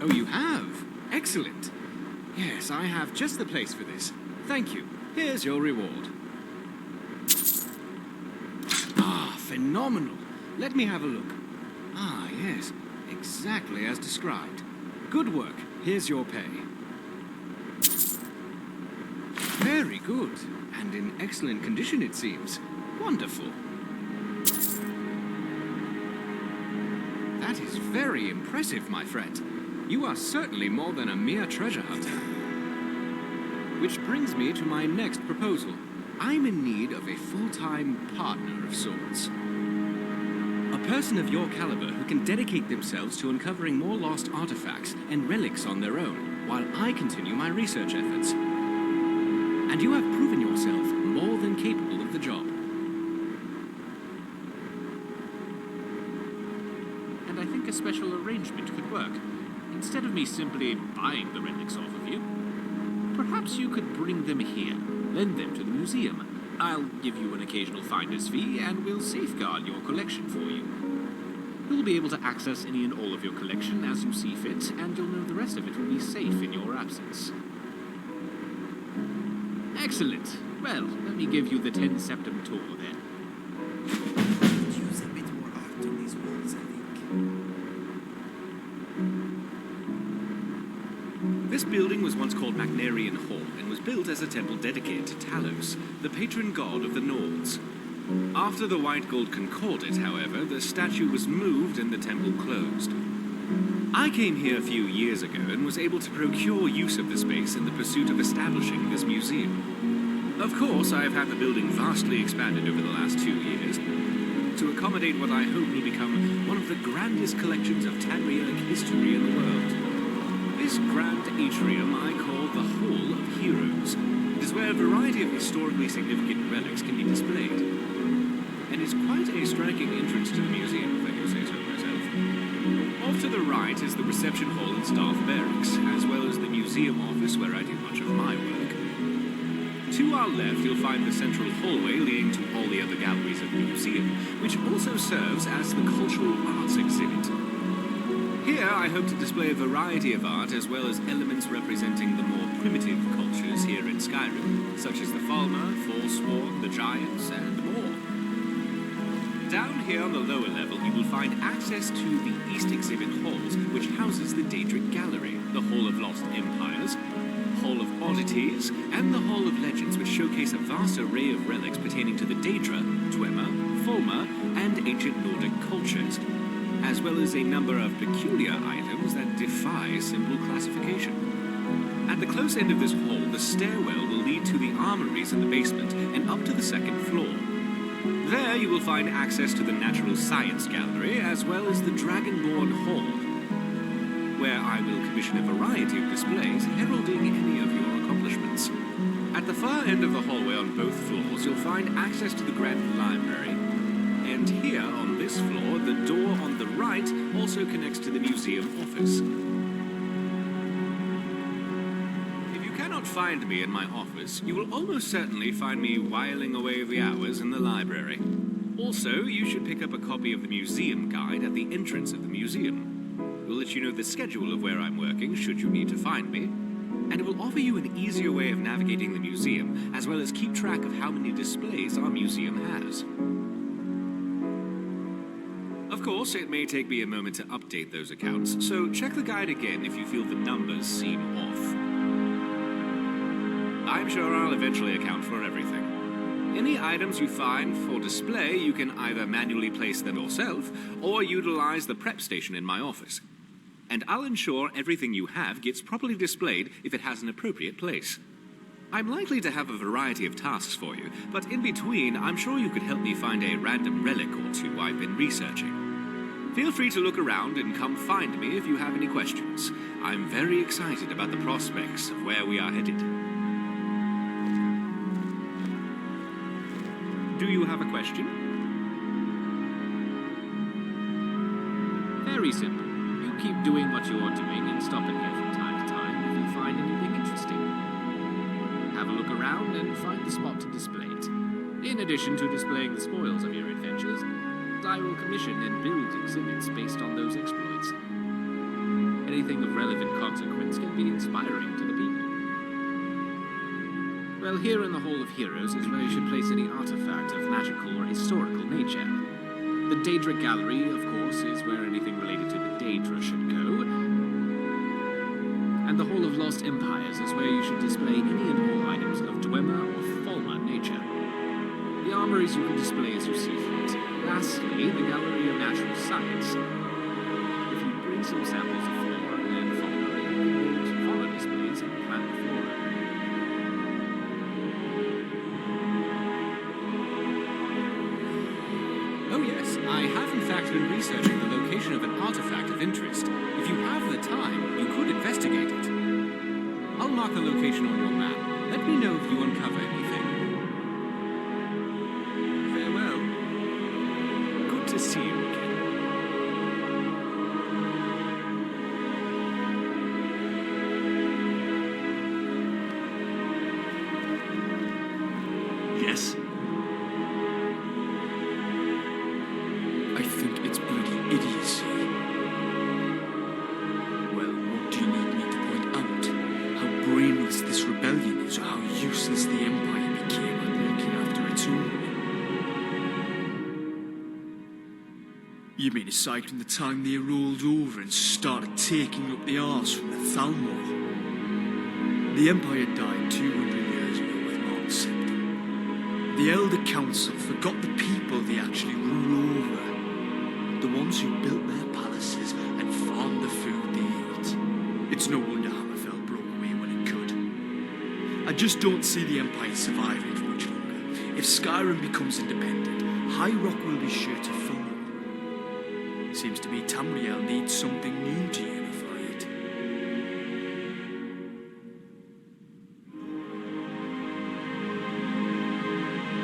Oh, you have? Excellent. Yes, I have just the place for this. Thank you. Here's your reward. Ah, phenomenal. Let me have a look. Ah, yes. Exactly as described. Good work. Here's your pay. Very good. And in excellent condition, it seems. Wonderful. That is very impressive, my friend. You are certainly more than a mere treasure hunter. Which brings me to my next proposal. I'm in need of a full-time partner of sorts. A person of your caliber who can dedicate themselves to uncovering more lost artifacts and relics on their own, while I continue my research efforts. And you have proven yourself more than capable of the job. And I think a special arrangement could work. Instead of me simply buying the relics off of you, perhaps you could bring them here, lend them to the museum. I'll give you an occasional finder's fee, and we'll safeguard your collection for you. You'll be able to access any and all of your collection as you see fit, and you'll know the rest of it will be safe in your absence. Excellent. Well, let me give you the 10 Septum tour then. Use a bit more art on these walls, I think. This building was once called Magnarian Hall and was built as a temple dedicated to Talos, the patron god of the Nords. After the White Gold Concordat, however, the statue was moved and the temple closed. I came here a few years ago and was able to procure use of the space in the pursuit of establishing this museum. Of course, I have had the building vastly expanded over the last 2 years to accommodate what I hope will become one of the grandest collections of Tamrielic history in the world. This grand atrium I call the Hall of Heroes. It is where a variety of historically significant relics can be displayed. And it's quite a striking entrance to the museum, if I do say so myself. Off to the right is the reception hall and staff barracks, as well as the museum office where I do much of my work. To our left, you'll find the central hallway leading to all the other galleries of the museum, which also serves as the cultural arts exhibit. Here, I hope to display a variety of art, as well as elements representing the more primitive cultures here in Skyrim, such as the Falmer, Forsworn, the Giants, and more. Down here on the lower level, you will find access to the East Exhibit Halls, which houses the Daedric Gallery, the Hall of Lost Empires, Hall of Oddities, and the Hall of Legends, which showcase a vast array of relics pertaining to the Daedra, Dwemer, Fulmer, and ancient Nordic cultures, as well as a number of peculiar items that defy simple classification. At the close end of this hall, the stairwell will lead to the armories in the basement and up to the second floor. There you will find access to the Natural Science Gallery, as well as the Dragonborn Hall, where I will commission a variety of displays heralding any of your accomplishments. At the far end of the hallway on both floors, you'll find access to the Grand Library. And here, on this floor, the door on the right also connects to the museum office. If you cannot find me in my office, you will almost certainly find me whiling away the hours in the library. Also, you should pick up a copy of the museum guide at the entrance of the museum. It will let you know the schedule of where I'm working, should you need to find me, and it will offer you an easier way of navigating the museum, as well as keep track of how many displays our museum has. Of course, it may take me a moment to update those accounts, so check the guide again if you feel the numbers seem off. I'm sure I'll eventually account for everything. Any items you find for display, you can either manually place them yourself, or utilize the prep station in my office. And I'll ensure everything you have gets properly displayed if it has an appropriate place. I'm likely to have a variety of tasks for you, but in between, I'm sure you could help me find a random relic or two I've been researching. Feel free to look around and come find me if you have any questions. I'm very excited about the prospects of where we are headed. Do you have a question? Very simple. You keep doing what you're doing and stop in here from time to time if you find anything interesting. Have a look around and find the spot to display it. In addition to displaying the spoils of your adventures, I will commission and build exhibits based on those exploits. And anything of relevant consequence can be inspiring to the people. Well, here in the Hall of Heroes is where you should place any artifact of magical or historical nature. The Daedra Gallery, of course, is where anything related to the Daedra should go. And the Hall of Lost Empires is where you should display any and all items of Dwemer or Falmer nature. The armories you can display as you see fit. Lastly, the Gallery of Natural Science. If you bring some samples of flora and fauna, you can build fauna displays and plant flora. Oh yes, I have in fact been researching the location of an artifact of interest. If you have the time, you could investigate it. I'll mark the location on your map. Let me know if you uncover anything. Farewell. Good to see you again. Yes? I think it's bloody idiocy. Well, what do you need me to point out? How brainless this rebellion is, or how useless the Empire became at looking after its own? You mean aside from the time they rolled over and started taking up the arse from the Thalmor? The Empire died 200 years ago with Mark VII. The Elder Council forgot the people they actually rule over. The ones who built their palaces and farmed the food they ate. It's no wonder Hammerfell broke away when it could. I just don't see the Empire surviving for much longer. If Skyrim becomes independent, High Rock will be sure to follow. Seems to me Tamriel needs something new to unify it.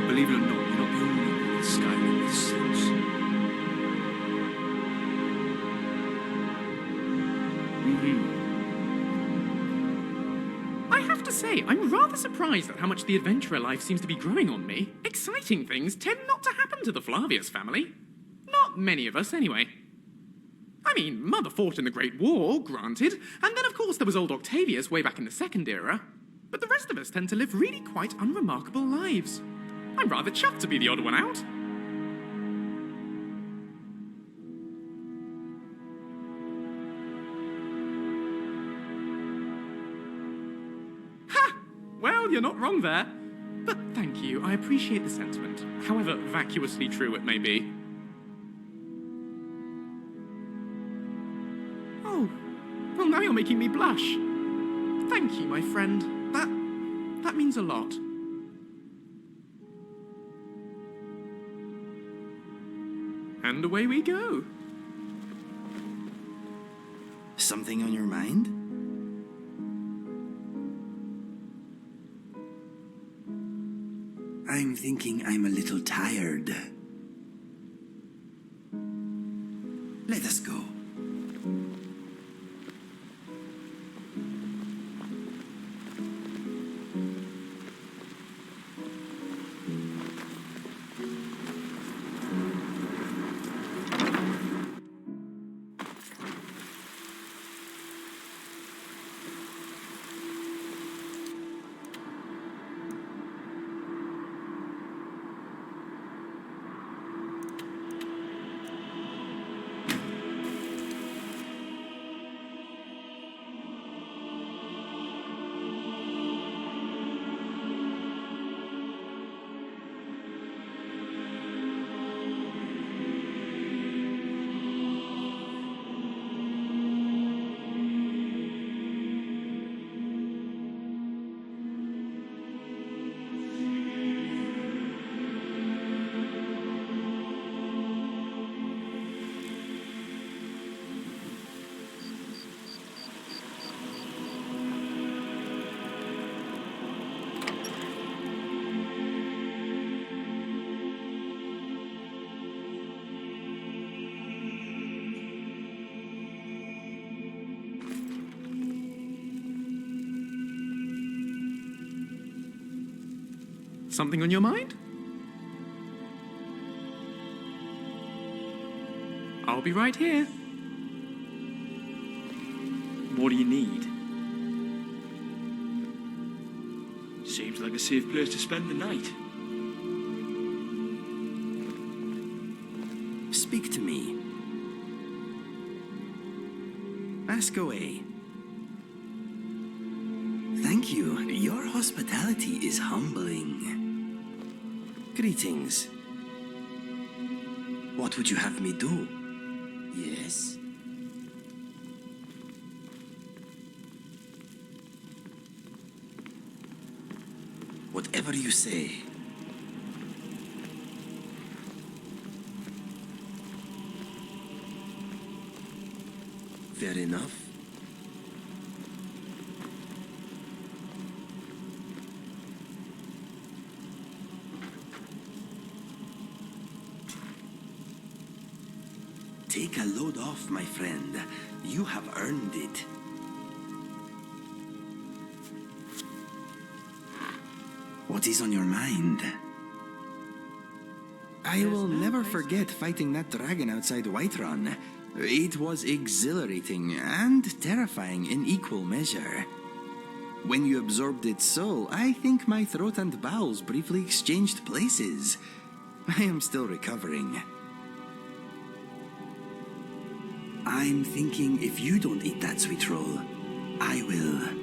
Believe it or not, you're not the only one with Skyrim with sense. I have to say, I'm rather surprised at how much the adventurer life seems to be growing on me. Exciting things tend not to happen to the Flavius family. Not many of us, anyway. I mean, Mother fought in the Great War, granted, and then of course there was old Octavius way back in the Second Era. But the rest of us tend to live really quite unremarkable lives. I'm rather chuffed to be the odd one out. Ha! Well, you're not wrong there. But thank you, I appreciate the sentiment, however vacuously true it may be. Oh, well now you're making me blush. Thank you, my friend. That means a lot. And away we go. Something on your mind? I'm thinking I'm a little tired. Let us go. Something on your mind? I'll be right here. What do you need? Seems like a safe place to spend the night. Speak to me. Ask away. Thank you. Your hospitality is humbling. Greetings. What would you have me do? Yes? Whatever you say. Fair enough. Take a load off, my friend. You have earned it. What is on your mind? I will never forget fighting that dragon outside Whiterun. It was exhilarating and terrifying in equal measure. When you absorbed its soul, I think my throat and bowels briefly exchanged places. I am still recovering. I'm thinking if you don't eat that sweet roll, I will.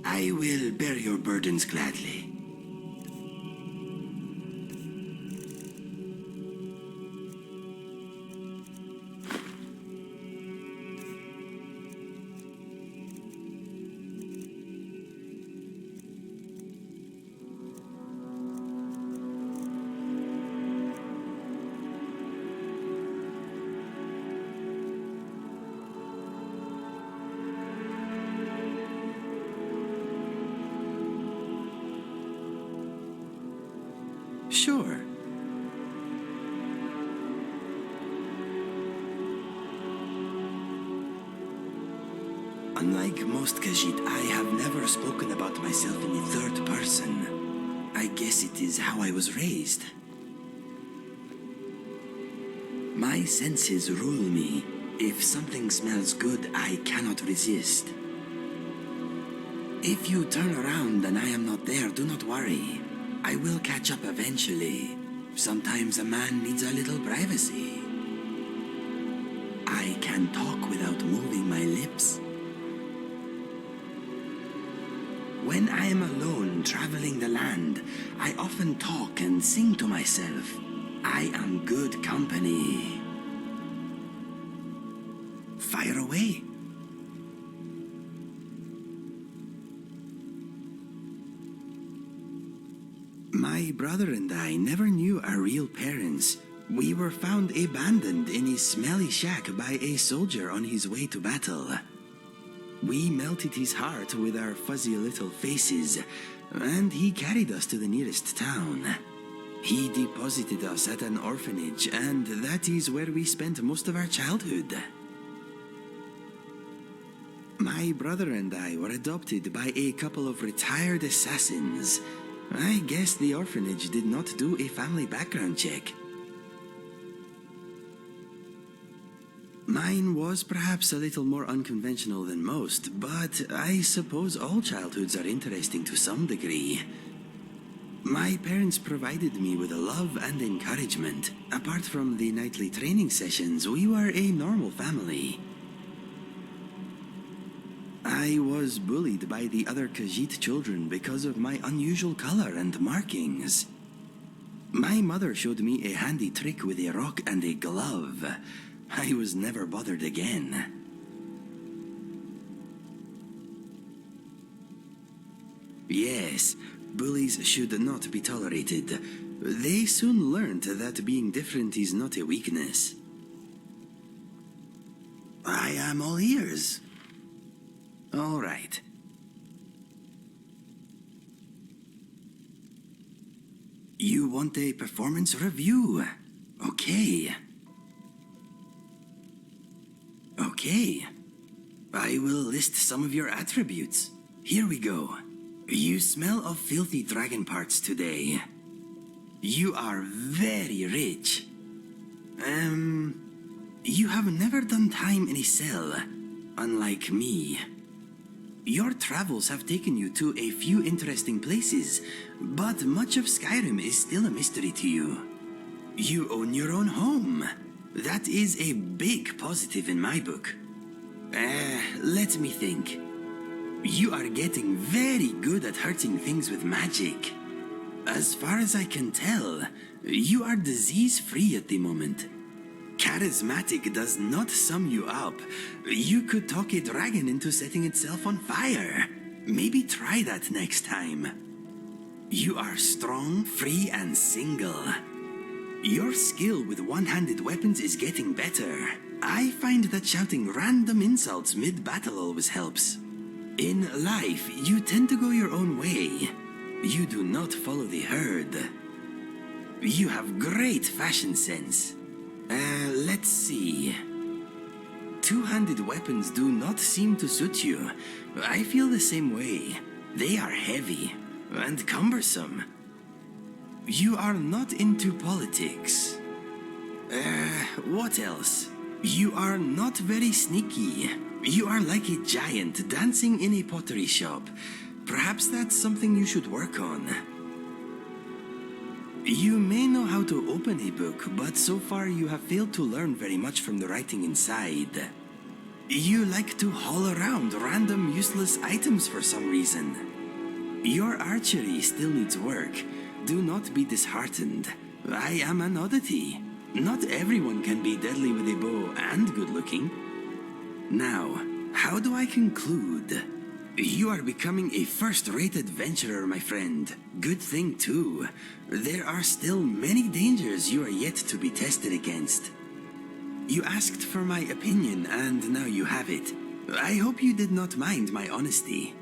I will bear your burdens gladly. Sure. Unlike most Khajiit, I have never spoken about myself in the third person. I guess it is how I was raised. My senses rule me. If something smells good, I cannot resist. If you turn around and I am not there, do not worry. I will catch up eventually. Sometimes a man needs a little privacy. I can talk without moving my lips. When I am alone traveling the land, I often talk and sing to myself. I am good company. Fire away. My brother and I never knew our real parents. We were found abandoned in a smelly shack by a soldier on his way to battle. We melted his heart with our fuzzy little faces, and he carried us to the nearest town. He deposited us at an orphanage, and that is where we spent most of our childhood. My brother and I were adopted by a couple of retired assassins. I guess the orphanage did not do a family background check. Mine was perhaps a little more unconventional than most, but I suppose all childhoods are interesting to some degree. My parents provided me with love and encouragement. Apart from the nightly training sessions, we were a normal family. I was bullied by the other Khajiit children because of my unusual color and markings. My mother showed me a handy trick with a rock and a glove. I was never bothered again. Yes, bullies should not be tolerated. They soon learned that being different is not a weakness. I am all ears. All right. You want a performance review? Okay. Okay. I will list some of your attributes. Here we go. You smell of filthy dragon parts today. You are very rich. You have never done time in a cell, unlike me. Your travels have taken you to a few interesting places, but much of Skyrim is still a mystery to you. You own your own home. That is a big positive in my book. Let me think. You are getting very good at hurting things with magic. As far as I can tell, you are disease-free at the moment. Charismatic does not sum you up. You could talk a dragon into setting itself on fire. Maybe try that next time. You are strong, free, and single. Your skill with one-handed weapons is getting better. I find that shouting random insults mid-battle always helps. In life, you tend to go your own way. You do not follow the herd. You have great fashion sense. Let's see. Two-handed weapons do not seem to suit you. I feel the same way. They are heavy and cumbersome. You are not into politics. What else? You are not very sneaky. You are like a giant dancing in a pottery shop. Perhaps that's something you should work on. You may know how to open a book, but so far you have failed to learn very much from the writing inside. You like to haul around random useless items for some reason. Your archery still needs work. Do not be disheartened. I am an oddity. Not everyone can be deadly with a bow and good-looking. Now, how do I conclude? You are becoming a first-rate adventurer, my friend. Good thing, too. There are still many dangers you are yet to be tested against. You asked for my opinion, and now you have it. I hope you did not mind my honesty.